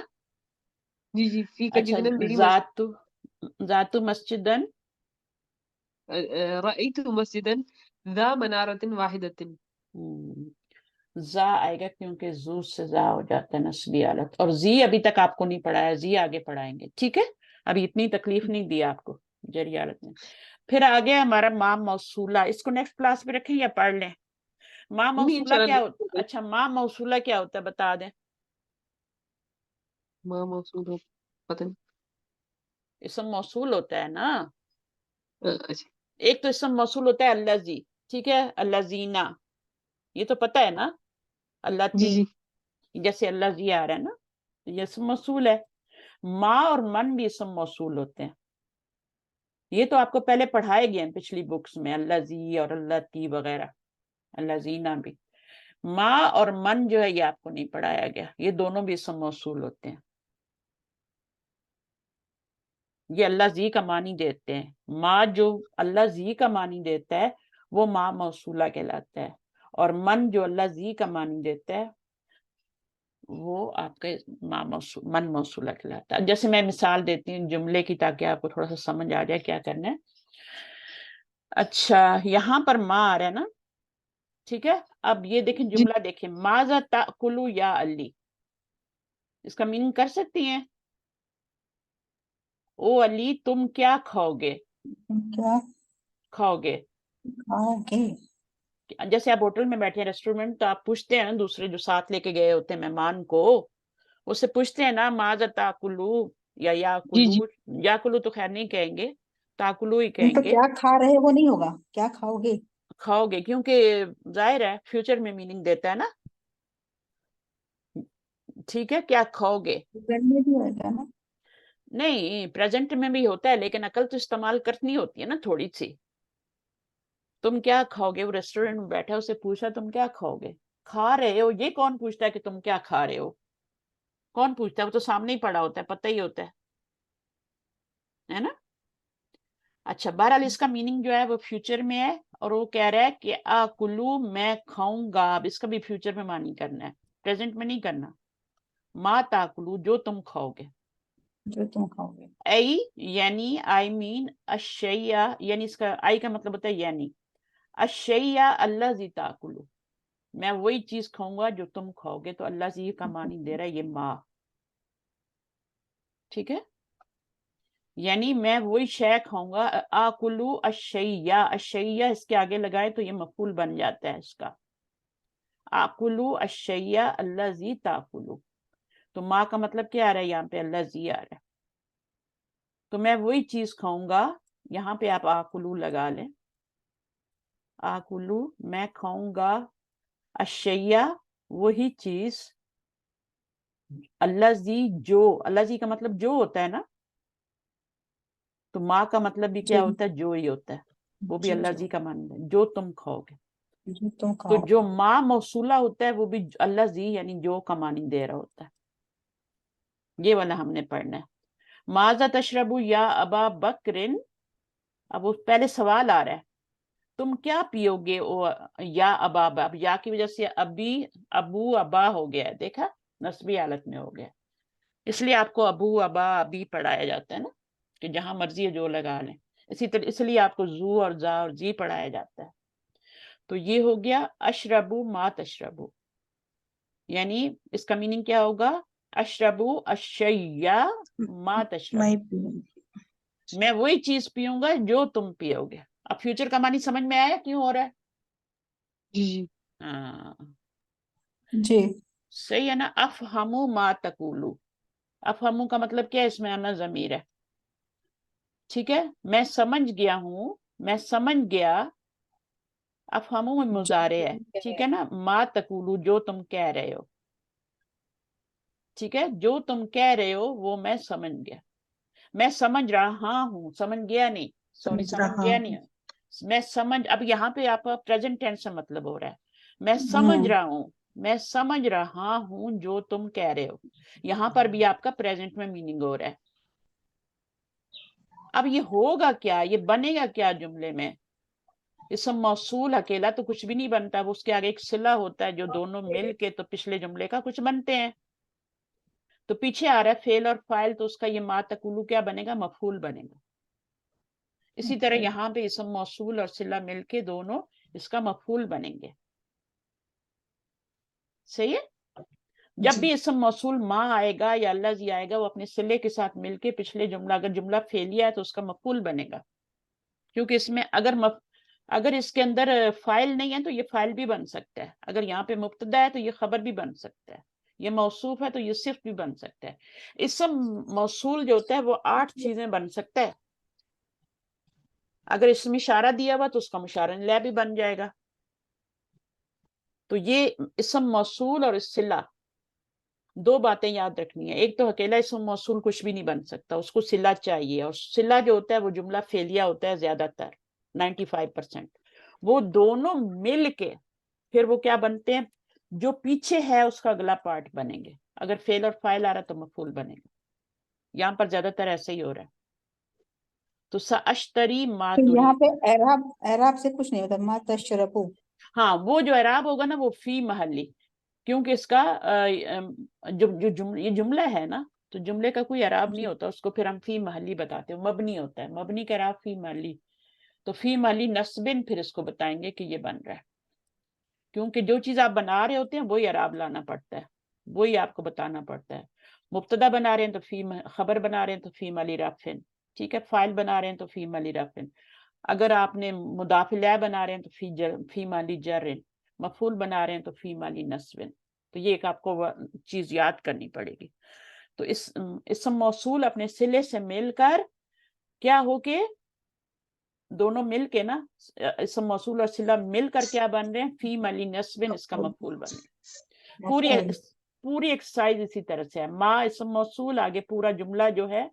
جی جی فی کر اچھا، دیجیے نا، میری مسجد ذات مسجدن، رأیت مسجدا ذا منارۃ واحدۃ. زا آئے گا کیونکہ زو سے زا ہو جاتا ہے نسبی حالت، اور زی ابھی تک آپ کو نہیں پڑھایا، زی آگے پڑھائیں گے. ٹھیک ہے، ابھی اتنی تکلیف نہیں دی آپ کو جری حالت میں. پھر آگے ہمارا ما موصولہ، اس کو نیکسٹ کلاس میں رکھیں یا پڑھ لیں؟ ما نہیں موصولہ کیا انشاءاللہ. ہوتا؟ اچھا ما موصولہ کیا ہوتا ہے بتا دیں. ما موصول ہو، پتہ نہیں. اسم موصول ہوتا ہے نا، اچھا ایک تو اسم موصول ہوتا ہے الذی، ٹھیک ہے، الذین، یہ تو پتہ ہے نا، اللہ جی تی، جی جیسے اللہ جی آ رہا ہے نا، یہ اسم موصول ہے. ما اور من بھی اسم موصول ہوتے ہیں. یہ تو آپ کو پہلے پڑھائے گئے ہیں پچھلی بکس میں، اللہ زی اور اللہ تی وغیرہ، اللہ زینا بھی. ما اور من جو ہے یہ آپ کو نہیں پڑھایا گیا، یہ دونوں بھی اسم موصول ہوتے ہیں. یہ اللہ زی کا معنی دیتے ہیں. ما جو اللہ زی کا معنی دیتا ہے وہ ما موصولہ کہلاتا ہے، اور من جو اللہ زی کا معنی دیتا ہے وہ آپ کے من موصولہ کہلاتا ہے. جیسے میں مثال دیتی ہوں جملے کی تاکہ آپ کو تھوڑا سا سمجھ آ جائے کیا کرنا ہے. اچھا یہاں پر ما آ رہا ہے نا، ٹھیک ہے. اب یہ دیکھیں جی جملہ دیکھیں، ماذا تاکلو یا علی، اس کا میننگ کر سکتی ہیں؟ او علی تم کیا کھاؤ گے؟ کیا کھاؤ گے کھاؤ گے؟ جیسے آپ ہوٹل میں بیٹھے ہیں ریسٹورینٹ، تو آپ پوچھتے ہیں نا دوسرے جو ساتھ لے کے گئے ہوتے ہیں مہمان کو، اس سے پوچھتے ہیں نا ماذا تاکلو یا جی یاکلو. جی یاکلو تو خیر نہیں کہیں گے، تاکلو ہی نہیں کہیں تو گے. کیا کھا رہے وہ نہیں ہوگا، کیا کھاؤ گے. کھاؤ گے کیونکہ ظاہر ہے فیوچر میں میننگ دیتا ہے نا. ٹھیک ہے، کیا کھاؤ گے. میں بھی ہوتا ہے نا. نہیں پریزنٹ میں بھی ہوتا ہے، لیکن عقل تو استعمال کرنی ہوتی ہے نا تھوڑی سی. تم کیا کھاؤ گے، وہ ریسٹورینٹ میں بیٹھا اسے پوچھا تم کیا کھاؤ گے. کھا رہے ہو، یہ کون پوچھتا ہے کہ تم کیا کھا رہے ہو؟ کون پوچھتا ہے؟ وہ تو سامنے ہی پڑا ہوتا ہے، پتہ ہی ہوتا ہے نا. اچھا بہرحال اس کا میننگ جو ہے وہ فیوچر میں ہے، اور وہ کہہ رہا ہے کہ آکلو میں کھاؤں گا. اب اس کا بھی فیوچر میں معنی کرنا ہے، پریزنٹ میں نہیں کرنا. ما تاکلو جو تم کھاؤ گے، جو تم کھاؤ گے. ای یعنی آئی مین اشیاء، یعنی اس کا آئی کا مطلب ہوتا ہے یعنی اشیاء اللہ زی تاکلو، میں وہی چیز کھاؤں گا جو تم کھاؤ گے. تو اللہ زی کا معنی دے رہا ہے یہ ما. ٹھیک ہے، یعنی میں وہی شے کھاؤں گا. آکلو اشیاء، اشیاء اس کے آگے لگائے تو یہ مفعول بن جاتا ہے اس کا. آکلو اشیاء اللہ زی تاکلو، تو ما کا مطلب کیا آ رہا ہے یہاں پہ؟ اللہ زی آ رہا ہے. تو میں وہی چیز کھاؤں گا، یہاں پہ آپ آکلو لگا لیں. آکلو میں کھاؤں گا، اشیاء وہی چیز، اللہ زی جو، اللہ زی کا مطلب جو ہوتا ہے نا، تو ماں کا مطلب بھی کیا جی ہوتا ہے؟ جو ہی ہوتا ہے. وہ بھی جی اللہ زی کا معنی ہے جو تم کھاؤ گے. جو تم تو کھاؤ. جو ماں موصولہ ہوتا ہے وہ بھی اللہ زی یعنی جو کا معنی دے رہا ہوتا ہے. یہ والا ہم نے پڑھنا ہے. ماذا تشربو یا ابا بکرن، اب وہ پہلے سوال آ رہا ہے تم کیا پیو گے او یا ابا. اب یا کی وجہ سے ابی ابو ابا ہو گیا ہے، دیکھا نسبی حالت میں ہو گیا، اس لیے آپ کو ابو ابا ابی پڑھایا جاتا ہے نا، کہ جہاں مرضی ہے جو لگا لیں. اسی طرح اس لیے آپ کو زو اور زا اور زی پڑھایا جاتا ہے. تو یہ ہو گیا اشربو ما تشربو، یعنی اس کا میننگ کیا ہوگا؟ اشربو اشیاء ما تشربو، میں پیوں گی. میں وہی چیز پیوں گا جو تم پیو گے. اب فیوچر کا معنی سمجھ میں آیا کیوں ہو رہا ہے؟ جی جی ہاں جی صحیح ہے نا. افہمو ما تقولو، افہمو کا مطلب کیا ہے؟ اس میں آنا ضمیر ہے. ٹھیک ہے، میں سمجھ گیا ہوں، میں سمجھ گیا. افہمو میں مضارع ہے، ٹھیک ہے نا. ما تقولو جو تم کہہ رہے ہو، ٹھیک ہے، جو تم کہہ رہے ہو وہ میں سمجھ گیا. میں سمجھ رہا ہوں، سمجھ گیا نہیں، سوری سمجھ سمجھ رہا گیا ہوں. نہیں، میں سمجھ. اب یہاں پہ آپ کا پریزنٹ ٹینس سے مطلب ہو رہا ہے، میں سمجھ ہوں رہا ہوں، میں سمجھ رہا ہوں جو تم کہہ رہے ہو. یہاں پر بھی آپ کا پریزنٹ میں میننگ ہو رہا ہے. اب یہ ہوگا کیا, یہ بنے گا کیا جملے میں؟ اسم موصول اکیلا تو کچھ بھی نہیں بنتا, وہ اس کے آگے ایک صلہ ہوتا ہے جو دونوں مل کے تو پچھلے جملے کا کچھ بنتے ہیں. تو پیچھے آ رہا ہے فعل اور فاعل, تو اس کا یہ ما تقولو کیا بنے گا؟ مفعول بنے گا. اسی طرح یہاں پہ اسم موصول اور صلہ مل کے دونوں اس کا مفعول بنیں گے. صحیح ہے. جب بھی اسم موصول ما آئے گا یا الذی آئے گا, وہ اپنے صلے کے ساتھ مل کے پچھلے جملہ, اگر جملہ فعلیہ ہے تو اس کا مفعول بنے گا, کیونکہ اس میں اگر اس کے اندر فاعل نہیں ہے تو یہ فاعل بھی بن سکتا ہے, اگر یہاں پہ مبتدا ہے تو یہ خبر بھی بن سکتا ہے, یہ موصوف ہے تو یہ صرف بھی بن سکتا ہے. اسم موصول جو ہوتا ہے وہ 8 چیزیں بن سکتا ہے. اگر اسم اشارہ دیا ہوا تو اس کا مشار الیہ بھی بن جائے گا. تو یہ اسم موصول اور صلہ, 2 باتیں یاد رکھنی ہے. ایک تو اکیلا اسم موصول کچھ بھی نہیں بن سکتا, اس کو صلہ چاہیے, اور صلہ جو ہوتا ہے وہ جملہ فعلیہ ہوتا ہے زیادہ تر 95%. وہ دونوں مل کے پھر وہ کیا بنتے ہیں؟ جو پیچھے ہے اس کا اگلا پارٹ بنیں گے. اگر فعل اور فاعل آ رہا تو مفعول بنے گا. یہاں پر زیادہ تر ایسے ہی ہو رہا ہے. تو ساشتری ما تو یہاں ترید, پہ اعراب سے کچھ نہیں ہوتا, ما تشربو. ہاں وہ جو اعراب ہوگا نا وہ فی محلی, کیونکہ اس کا یہ جملہ ہے نا, تو جملے کا کوئی اعراب نہیں ہوتا, اس کو پھر ہم فی محلی بتاتے ہیں. مبنی ہوتا ہے, مبنی کا اعراب فی محلی, تو فی محلی نصبن پھر اس کو بتائیں گے کہ یہ بن رہا ہے. کیونکہ جو چیز آپ بنا رہے ہوتے ہیں وہی اعراب لانا پڑتا ہے, وہی آپ کو بتانا پڑتا ہے. مبتدا بنا رہے ہیں تو فی, خبر بنا رہے ہیں تو فی محلی رفعن, ٹھیک ہے. فاعل بنا رہے ہیں تو فی محلی رفعن. اگر آپ نے مضاف الیہ بنا رہے ہیں تو فی محلی جرن. مفعول بنا رہے ہیں تو فی محلی نصبن. تو یہ ایک آپ کو چیز یاد کرنی پڑے گی. تو اسم موصول اپنے صلے سے مل کر کیا ہو کے, دونوں مل کے نا, اسم موصول اور صلہ مل کر کیا بن رہے ہیں؟ فی محلی نصبن, اس کا مفعول بن رہے ہیں. پوری ایکسرسائز اسی طرح سے ہے. ما اسم موصول, آگے پورا جملہ جو ہے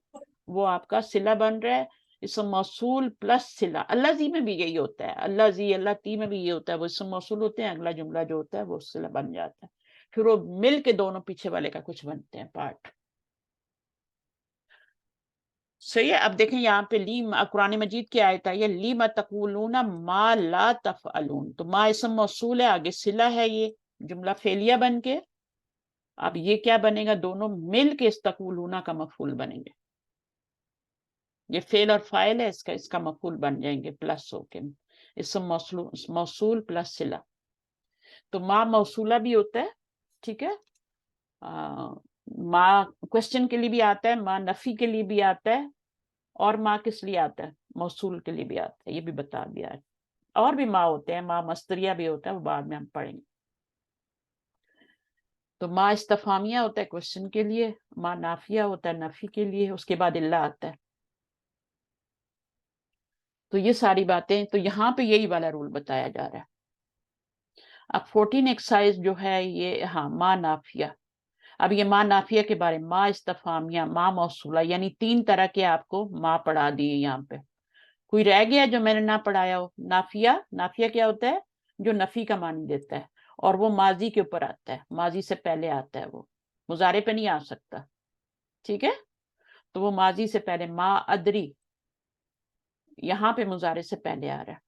وہ آپ کا صلہ بن رہا ہے. اسم موصول پلس صلہ. الذی میں بھی یہی ہوتا ہے, الذی اللتی میں بھی یہ ہوتا ہے, وہ اسم موصول ہوتے ہیں, اگلا جملہ جو ہوتا ہے وہ صلہ بن جاتا ہے, پھر وہ مل کے دونوں پیچھے والے کا کچھ بنتے ہیں پارٹ. صحیح ہے. اب دیکھیں یہاں پہ قرآن مجید کی آیت ہے, یہ لم تقولون ما لا تفعلون. تو ما اسم موصول ہے, آگے صلہ ہے, یہ جملہ فعلیہ بن کے. اب یہ کیا بنے گا؟ دونوں مل کے اس تقولون کا مفعول بنیں گے. یہ فعل اور فاعل ہے, اس کا مفعول بن جائیں گے پلس ہو کے, اسم موصول پلس صلہ. تو ما موصولہ بھی ہوتا ہے, ٹھیک ہے. ما کوشچن کے لیے بھی آتا ہے, ما نفی کے لیے بھی آتا ہے, اور ما کس لیے آتا ہے؟ موصول کے لیے بھی آتا ہے, یہ بھی بتا دیا ہے. اور بھی ما ہوتے ہیں, ما مصدریہ بھی ہوتا ہے, وہ بعد میں ہم پڑھیں گے. تو ما استفہامیہ ہوتا ہے کوشچن کے لیے, ما نافیہ ہوتا ہے نفی کے لیے, اس کے بعد اللہ آتا ہے. تو یہ ساری باتیں, تو یہاں پہ یہی والا رول بتایا جا رہا ہے. اب 14 ایکسرسائز جو ہے یہ, ہاں ما نافیہ. اب یہ ما نافیہ کے بارے میں, ما استفہامیہ, ما موصولہ, یعنی 3 طرح کے آپ کو ما پڑھا دیے یہاں پہ. کوئی رہ گیا جو میں نے نہ پڑھایا ہو؟ نافیہ کیا ہوتا ہے؟ جو نفی کا معنی دیتا ہے, اور وہ ماضی کے اوپر آتا ہے, ماضی سے پہلے آتا ہے, وہ مضارع پہ نہیں آ سکتا, ٹھیک ہے. تو وہ ماضی سے پہلے. ما ادری, یہاں پہ مضارع سے پہلے آ رہا ہے,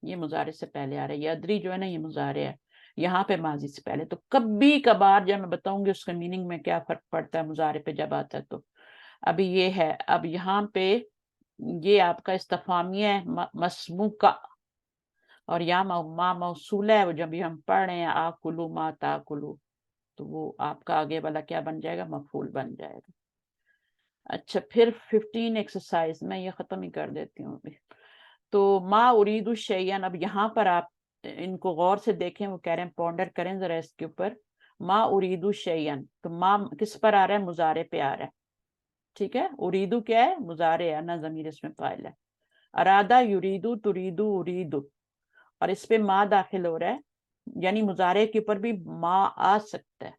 یہ مضارع سے پہلے آ رہا ہے. یہ ادری جو ہے نا, یہ مضارع ہے, یہاں پہ ماضی سے پہلے. تو کبھی کبھار جب میں بتاؤں گی اس کے میننگ میں کیا فرق پڑتا ہے مضارع پہ جب آتا ہے, تو ابھی یہ ہے. اب یہاں پہ یہ آپ کا استفہامیہ ہے مسموکہ, اور یہاں ما موصولہ ہے, وہ جب بھی ہم پڑھ رہے ہیں آکلو ما تاکلو, تو وہ آپ کا آگے والا کیا بن جائے گا؟ مفعول بن جائے گا. اچھا, پھر 15 ایکسرسائز میں یہ ختم ہی کر دیتی ہوں ابھی. تو ما ارید الشیئن, اب یہاں پر آپ ان کو غور سے دیکھیں, وہ کہہ رہے ہیں پونڈر کریں ذرا اس کے اوپر. ما ارید الشیئن, تو ما کس پر آ رہا ہے؟ مضارع پہ آ رہا ہے, ٹھیک ہے. اریدو کیا ہے؟ مضارع ہے نا, ضمیر اس میں فاعل ہے. ارادہ یریدو تریدو اریدو, اور اس پہ ما داخل ہو رہا ہے, یعنی مضارع کے اوپر بھی ما آ سکتا ہے.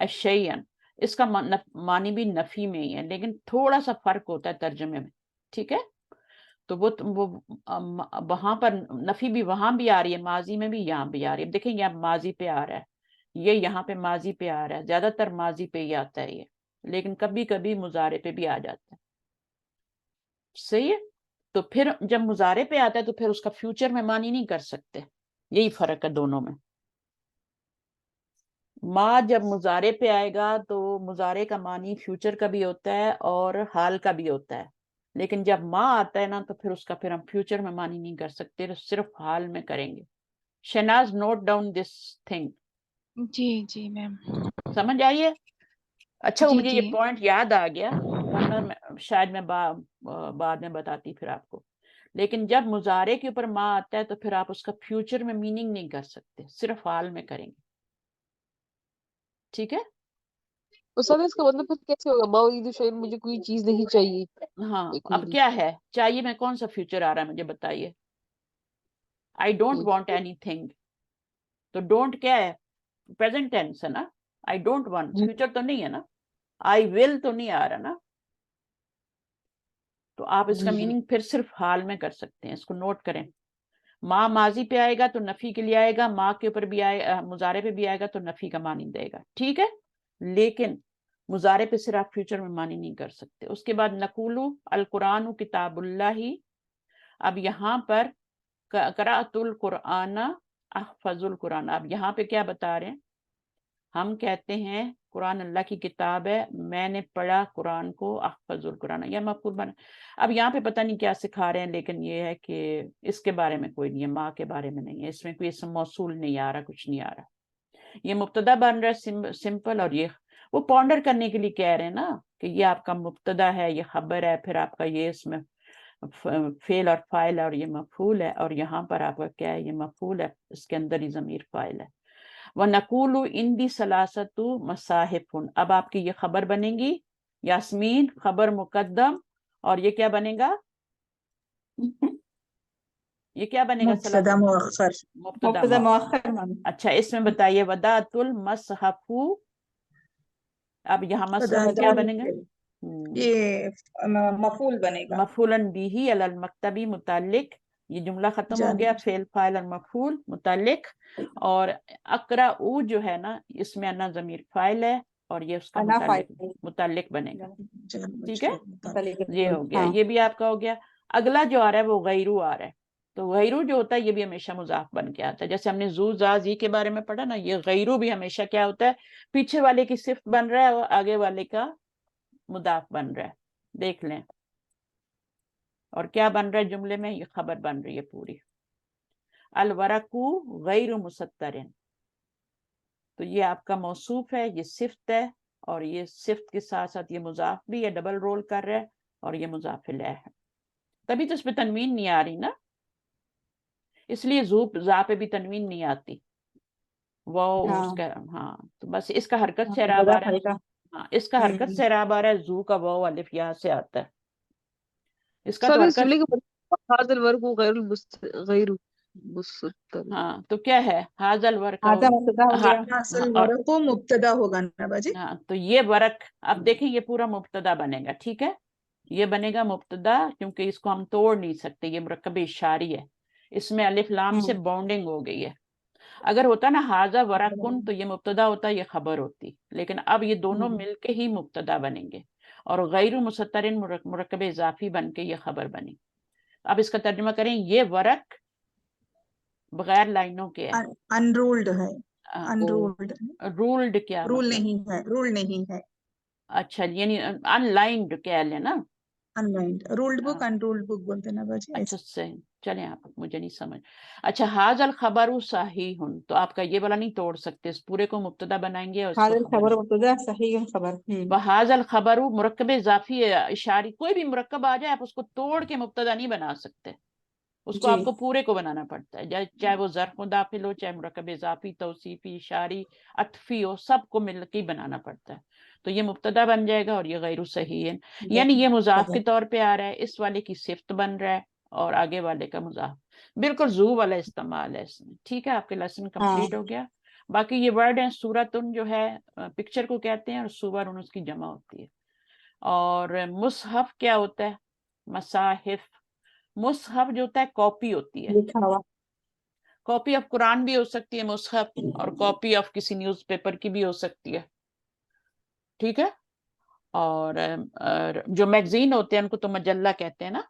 الشیئن, اس کا معنی بھی نفی میں ہی ہے, لیکن تھوڑا سا فرق ہوتا ہے ترجمے میں, ٹھیک ہے. تو وہ وہاں پر نفی بھی وہاں بھی آ رہی ہے, ماضی میں بھی, یہاں بھی آ رہی ہے. دیکھیں یہ ماضی پہ آ رہا ہے, یہ یہاں پہ ماضی پہ آ رہا ہے, زیادہ تر ماضی پہ ہی آتا ہے یہ, لیکن کبھی کبھی مضارع پہ بھی آ جاتا ہے. صحیح ہے. تو پھر جب مضارع پہ آتا ہے تو پھر اس کا فیوچر میں معنی نہیں کر سکتے. یہی فرق ہے دونوں میں. ما جب مضارع پہ آئے گا تو مضارع کا معنی فیوچر کا بھی ہوتا ہے اور حال کا بھی ہوتا ہے. لیکن جب ما آتا ہے نا تو پھر اس کا پھر ہم فیوچر میں معنی نہیں کر سکتے, صرف حال میں کریں گے. Shehnaz note down this thing. جی جی میم. سمجھ آئیے. اچھا وہ جی مجھے جی. یہ پوائنٹ یاد آ گیا, ورنہ شاید میں بعد میں بتاتی پھر آپ کو. لیکن جب مضارع کے اوپر ما آتا ہے تو پھر آپ اس کا فیوچر میں میننگ نہیں کر سکتے, صرف حال میں کریں گے. ٹھیک ہے. استاد اس کا مطلب پھر کیسے ہوگا؟ ما اريد شيئا, مجھے کوئی چیز نہیں چاہیے. ہاں کوئی اب نہیں. کیا ہے چاہیے میں کون سا فیوچر آ رہا ہے مجھے بتائیے. I don't want any thing, تو ڈونٹ کیا ہے پریزنٹ ٹینس ہے نا. آئی ڈونٹ وانٹ فیوچر تو نہیں ہے نا. آئی ول تو نہیں آ رہا نا. تو آپ اس کا جی جی. میننگ پھر صرف حال میں کر سکتے ہیں. اس کو نوٹ کریں. ما ماضی پہ آئے گا تو نفی کے لیے آئے گا, ما کے اوپر بھی آئے مضارع پہ بھی آئے گا تو نفی کا معنی دے گا. ٹھیک ہے. لیکن مضارع پہ صرف آپ فیوچر میں معنی نہیں کر سکتے. اس کے بعد نقولو القرآن کتاب اللہ. اب یہاں پر قرأت القرآن احفظ القرآن, اب یہاں پہ کیا بتا رہے ہیں؟ ہم کہتے ہیں قرآن اللہ کی کتاب ہے, میں نے پڑھا قرآن کو, احفظ القرآن یا مفعول بنا. اب یہاں پہ پتہ نہیں کیا سکھا رہے ہیں, لیکن یہ ہے کہ اس کے بارے میں کوئی نہیں ہے, ماں کے بارے میں نہیں ہے, اس میں کوئی اسم موصول نہیں آ رہا, کچھ نہیں آ رہا. یہ مبتدا بن رہا ہے سمپل, اور یہ وہ پونڈر کرنے کے لیے کہہ رہے ہیں نا کہ یہ آپ کا مبتدا ہے, یہ خبر ہے, پھر آپ کا یہ اس میں فعل اور فاعل, اور یہ مفعول ہے, اور یہاں پر آپ کا کیا ہے, یہ مفعول ہے, اس کے اندر ہی ضمیر فاعل ہے. وَنَقُولُ عِنْدِي ثَلَاثَةُ مَصَاحِفٌ, اب آپ کی یہ خبر بنے گی یاسمین, خبر مقدم, اور یہ کیا بنے گا؟ یہ کیا بنے گا؟ مبتدا مؤخر. مبتدا مبتدا مؤخر. مؤخر معنی. اچھا اس میں بتائیے وَدَعَتُ الْمَصْحَفُ, اب یہاں مصحف کیا بنے گا؟ یہ مفعول بنے گا. مفعولاً بِهِ علی المکتبی متعلق, یہ جملہ ختم ہو گیا, فعل فاعل اور مفعول متعلق. اور اقرأوا جو ہے نا, اس میں انا ضمیر فاعل ہے, اور یہ اس کا انا متعلق بنے گا. ٹھیک ہے, متعلق. یہ ہو گیا, ہاں. یہ بھی آپ کا ہو گیا. اگلا جو آ رہا ہے وہ غیرو آ رہا ہے. تو غیرو جو ہوتا ہے یہ بھی ہمیشہ مضاف بن کے آتا ہے. جیسے ہم نے زو زا زی کے بارے میں پڑھا نا, یہ غیرو بھی ہمیشہ کیا ہوتا ہے, پیچھے والے کی صفت بن رہا ہے اور آگے والے کا مضاف بن رہا ہے. دیکھ لیں. اور کیا بن رہا ہے جملے میں, یہ خبر بن رہی ہے پوری. الورقو غیر مسترن, تو یہ آپ کا موصوف ہے, یہ صفت ہے, اور یہ صفت کے ساتھ ساتھ یہ مضاف بھی ہے, ڈبل رول کر رہا ہے, اور یہ مضاف الیہ ہے. تبھی تو اس پہ تنوین نہیں آ رہی نا, اس لیے زا پہ بھی تنوین نہیں آتی. وہ اس کا ہاں, تو بس اس کا حرکت سے اعراب آ رہا ہے. ہاں اس کا حرکت سے اعراب آ رہا ہے, زو کا واو الف یہاں سے آتا ہے. اس کا تو استاد اس حرکت, جملے کا مطلب هذا الورق غیر مستتر. ہاں تو کیا ہے حاضل ورق, آدھا مبتدا ہو گیا. اصل ورق مبتدا ہوگا نا باجی. ہاں تو یہ ورق, اب دیکھیں یہ پورا مبتدا بنے گا. ٹھیک ہے, یہ بنے گا مبتدا, کیونکہ اس کو ہم توڑ نہیں سکتے, یہ مرکب اشاری ہے, اس میں الف لام سے بانڈنگ ہو گئی ہے. اگر ہوتا نا حاضا ورقن تو یہ مبتدا ہوتا, یہ خبر ہوتی, لیکن اب یہ دونوں مل کے ہی مبتدا بنیں گے, اور غیر مستترن مرکب اضافی بن کے یہ خبر بنی. اب اس کا ترجمہ کریں, یہ ورق بغیر لائنوں کے ہے. انرولڈ ہے. انرولڈ رولڈ کیا رول مطلب؟ نہیں ہے, رول نہیں ہے. اچھا یعنی ان لائنڈ کہہ لیں نا. انلائنڈ, رولڈ بک انرولڈ بک بولتے نا باجی. اچھا صحیح, چلیں آپ مجھے نہیں سمجھ. اچھا حاض الخبر صحیح, تو آپ کا یہ والا نہیں توڑ سکتے, اس پورے کو مبتدا بنائیں گے اور اس کو حاضر خبر. خبر مبتدا صحیح خبر. وحاظ الخبر مرکب اضافی اشاری, کوئی بھی مرکب آ جائے آپ اس کو توڑ کے مبتدا نہیں بنا سکتے, اس کو آپ کو پورے کو بنانا پڑتا ہے, چاہے وہ ظرف داخل ہو, چاہے مرکب اضافی, توصیفی, اشاری, عطفی ہو, سب کو مل کے ہی بنانا پڑتا ہے. تو یہ مبتدا بن جائے گا, اور یہ غیر صحیح ہے, یعنی یہ مضاف کے طور پہ آ رہا ہے, اس والے کی صفت بن رہا ہے, اور آگے والے کا مضاف. بالکل زو والا استعمال ہے اس میں. ٹھیک ہے, آپ کے لیسن کمپلیٹ ہو گیا. باقی یہ ورڈ ہیں, سورتن جو ہے پکچر کو کہتے ہیں, اور سورن اس کی جمع ہوتی ہے. اور مصحف کیا ہوتا ہے؟ مصاحف. مصحف جو ہوتا ہے کاپی ہوتی ہے, لکھا ہوا. کاپی آف قرآن بھی ہو سکتی ہے مصحف, اور کاپی آف کسی نیوز پیپر کی بھی ہو سکتی ہے. ٹھیک ہے, اور جو میگزین ہوتے ہیں ان کو تو مجلہ کہتے ہیں نا.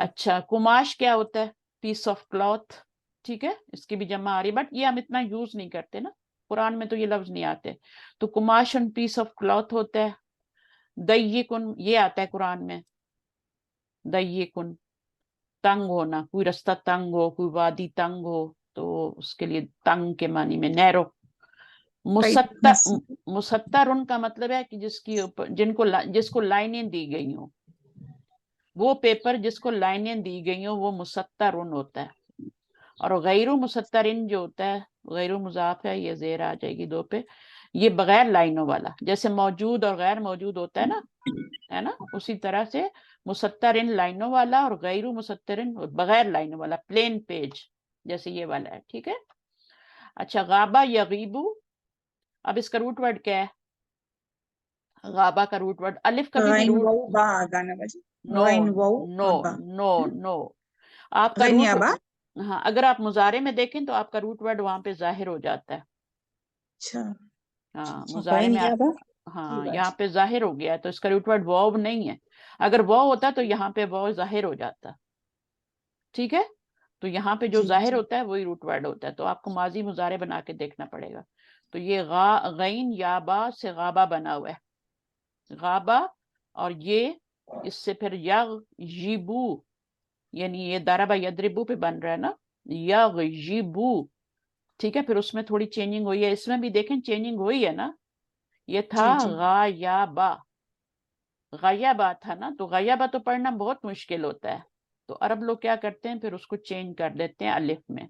اچھا کماش کیا ہوتا ہے؟ پیس آف کلاتھ. ٹھیک ہے, اس کی بھی جمع آ رہی ہے بٹ یہ ہم اتنا یوز نہیں کرتے نا, قرآن میں تو یہ لفظ نہیں آتے. تو کماشن پیس آف کلاتھ ہوتا ہے. دیکن یہ آتا ہے قرآن میں, دیکن تنگ ہونا, کوئی رستہ تنگ ہو, کوئی وادی تنگ ہو تو اس کے لیے تنگ کے معنی میں نیرو. tightness. مسترن کا مطلب ہے کہ جس کو لائنیں دی گئی ہوں, وہ پیپر جس کو لائنیں دی گئی ہوں وہ مسترن ہوتا ہے. اور غیر مسترن جو ہوتا ہے, غیر مضاف ہے, یہ زیر آ جائے گی دو پہ, یہ بغیر لائنوں والا. جیسے موجود اور غیر موجود ہوتا ہے نا, اسی طرح سے مسترن لائنوں والا اور غیر مسترن بغیر لائنوں والا, پلین پیج جیسے یہ والا ہے. ٹھیک ہے. اچھا غابہ یغیبو, اب اس کا روٹ ورڈ کیا ہے؟ غابہ کا روٹ ورڈ الف کبھی بھی غین روٹ واو با آگانا بجے. نو غین واو نو اور با. نو نو آپ کا غین روٹ, یا با. ہاں اگر آپ مضارع میں دیکھیں تو آپ کا روٹ ورڈ وہاں پہ ظاہر ہو جاتا ہے. اچھا. ہاں مضارع میں یا با. ہاں یہاں پہ ظاہر ہو گیا ہے تو اس کا روٹ ورڈ واو نہیں ہے. اگر واو ہوتا تو یہاں پہ واو ظاہر ہو جاتا. ٹھیک ہے, تو یہاں پہ جو جی ظاہر جی. ہوتا ہے وہی روٹ ورڈ ہوتا ہے. تو آپ کو ماضی مضارع بنا کے دیکھنا پڑے گا. تو یہ غین یا با سے غابہ بنا ہوا ہے, غابہ, اور یہ اس سے پھر یغیبو, یعنی یہ ضربہ یضربو پہ بن رہا ہے نا, یغیبو. ٹھیک ہے, پھر اس میں تھوڑی چینجنگ ہوئی ہے, اس میں بھی دیکھیں چینجنگ ہوئی ہے نا. یہ تھا جی جی. غایبہ, غیبہ تھا نا, تو غیبہ تو پڑھنا بہت مشکل ہوتا ہے. تو عرب لوگ کیا کرتے ہیں, پھر اس کو چینج کر دیتے ہیں الف میں,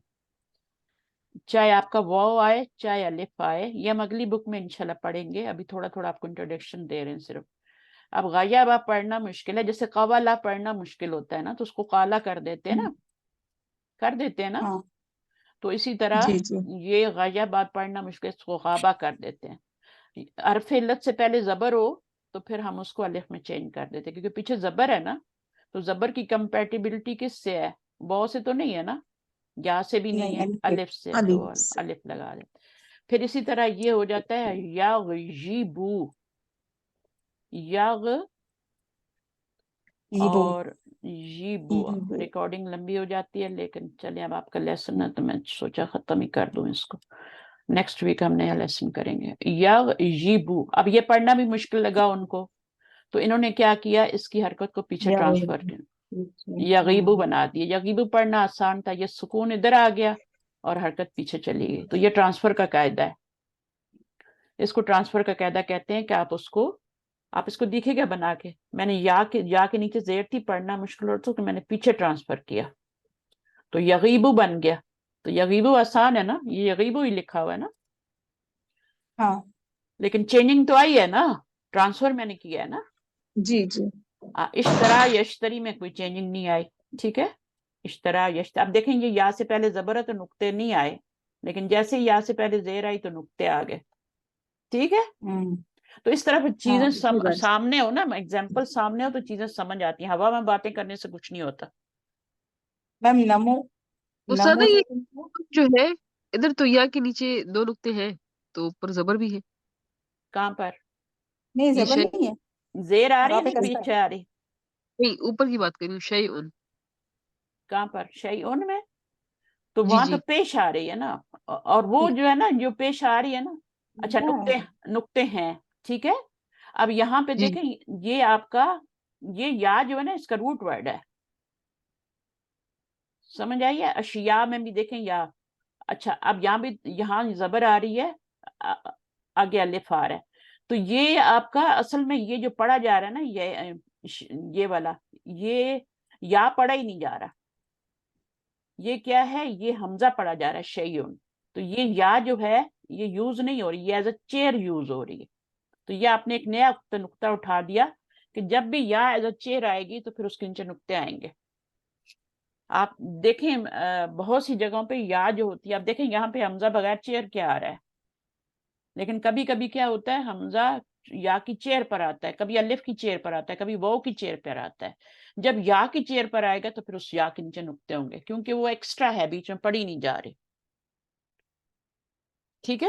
چاہے آپ کا واو آئے چاہے الف آئے. یہ ہم اگلی بک میں انشاءاللہ پڑھیں گے, ابھی تھوڑا تھوڑا آپ کو انٹروڈکشن دے رہے ہیں صرف. اب غیبہ پڑھنا مشکل ہے, جیسے قوالا پڑھنا مشکل ہوتا ہے نا, تو اس کو قالا کر دیتے ہیں نا, کر دیتے ہیں نا. ہاں تو اسی طرح جی جی. یہ غیبہ پڑھنا مشکل, اس کو غابہ کر دیتے ہیں. حرف علت سے پہلے زبر ہو تو پھر ہم اس کو الف میں چینج کر دیتے ہیں, کیونکہ پیچھے زبر ہے نا. تو زبر کی کمپیٹیبلٹی کس سے ہے؟ واو سے تو نہیں ہے نا, یا سے بھی نہیں ہے, نہیں الف سے, تو الف سے. الف لگا دیتے. پھر اسی طرح یہ ہو جاتا ہے یغیبو, یغ یہ بو. اور یبو. ریکارڈنگ لمبی ہو جاتی ہے, لیکن چلیں اب آپ کا لیسن ہے تو میں سوچا ختم ہی کر دوں اس کو. نیکسٹ ویک ہم نیا لیسن کریں گے. یغیبو, اب یہ پڑھنا بھی مشکل لگا ان کو, تو انہوں نے کیا کیا, اس کی حرکت کو پیچھے ٹرانسفر کیا, یغیبو بنا دیا. یغیبو پڑھنا آسان تھا, یہ سکون ادھر آ گیا اور حرکت پیچھے چلی گئی. تو یہ ٹرانسفر کا قاعدہ ہے, اس کو ٹرانسفر کا قاعدہ کہتے ہیں. کہ آپ اس کو دیکھے گا بنا کے, میں نے یا کے نیچے زیر تھی, پڑھنا مشکل ہوتا تو میں نے پیچھے ٹرانسفر کیا تو یغیبو بن گیا. تو یغیبو آسان ہے نا, یہ یغیبو ہی لکھا ہوا ہے نا, ہاں لیکن چینجنگ تو آئی ہے نا, ٹرانسفر میں نے کیا ہے نا. جی جی. اشترا یشتری میں کوئی چینجنگ نہیں آئی. ٹھیک ہے, اشترا یشتری. اب دیکھیں یہ یا سے پہلے زبر ہے تو نقطے نہیں آئے, لیکن جیسے ہی یا سے پہلے زیر آئی تو نقطے آ گئے. ٹھیک ہے, تو اس طرح چیزیں سامنے ہو نا, ایگزامپل سامنے ہو تو چیزیں سمجھ آتی ہیں. ہوا میں باتیں کرنے سے کچھ نہیں ہوتا. میم نمو, استاد نمو یہ جو ہے ادھر تو یا کے نیچے 2 نقطے ہیں تو اوپر زبر بھی ہے. کہاں پر؟ نہیں یہ زبر شے نہیں ہے, زیر آ رہی ہے, راہ پہ نہیں کسر. پیچھے آ رہی. نہیں, اوپر کی بات کر رہی ہوں, شیئن. کہاں پر؟ شیئن میں تو جی وہاں تو جی پیش آ رہی ہے نا, اور وہ جو ہے نا جو پیش آ رہی ہے نا. اچھا نقطے ہیں. ٹھیک ہے, اب یہاں پہ جی دیکھیں یہ آپ کا یہ یا جو ہے نا اس کا روٹ ورڈ ہے, سمجھ آئیے. اشیاء میں بھی دیکھیں یا. اچھا اب یہاں بھی یہاں زبر آ رہی ہے, آگے الف آ رہا ہے. تو یہ آپ کا اصل میں یہ جو پڑھا جا رہا ہے نا, یہ والا, یہ یا پڑھا ہی نہیں جا رہا. یہ کیا ہے, یہ حمزہ پڑھا جا رہا ہے, شیئن. تو یہ یا جو ہے یہ یوز نہیں ہو رہی, یہ ایز اے چیئر یوز ہو رہی ہے. تو یہ آپ نے ایک نیا نقطہ اٹھا دیا کہ جب بھی یا ایز اے چیئر آئے گی تو پھر اس کے نیچے نقطے آئیں گے. آپ دیکھیں بہت سی جگہوں پہ یا جو ہوتی ہے, آپ دیکھیں یہاں پہ حمزہ بغیر چیئر کیا آ رہا ہے, لیکن کبھی کبھی کیا ہوتا ہے حمزہ یا کی چیئر پر آتا ہے, کبھی الف کی چیئر پر آتا ہے, کبھی واو کی چیئر پر آتا ہے. جب یا کی چیئر پر آئے گا تو پھر اس یا کے نیچے نقطے ہوں گے, کیونکہ وہ ایکسٹرا ہے, بیچ میں پڑھی نہیں جا رہی. ٹھیک ہے,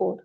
4,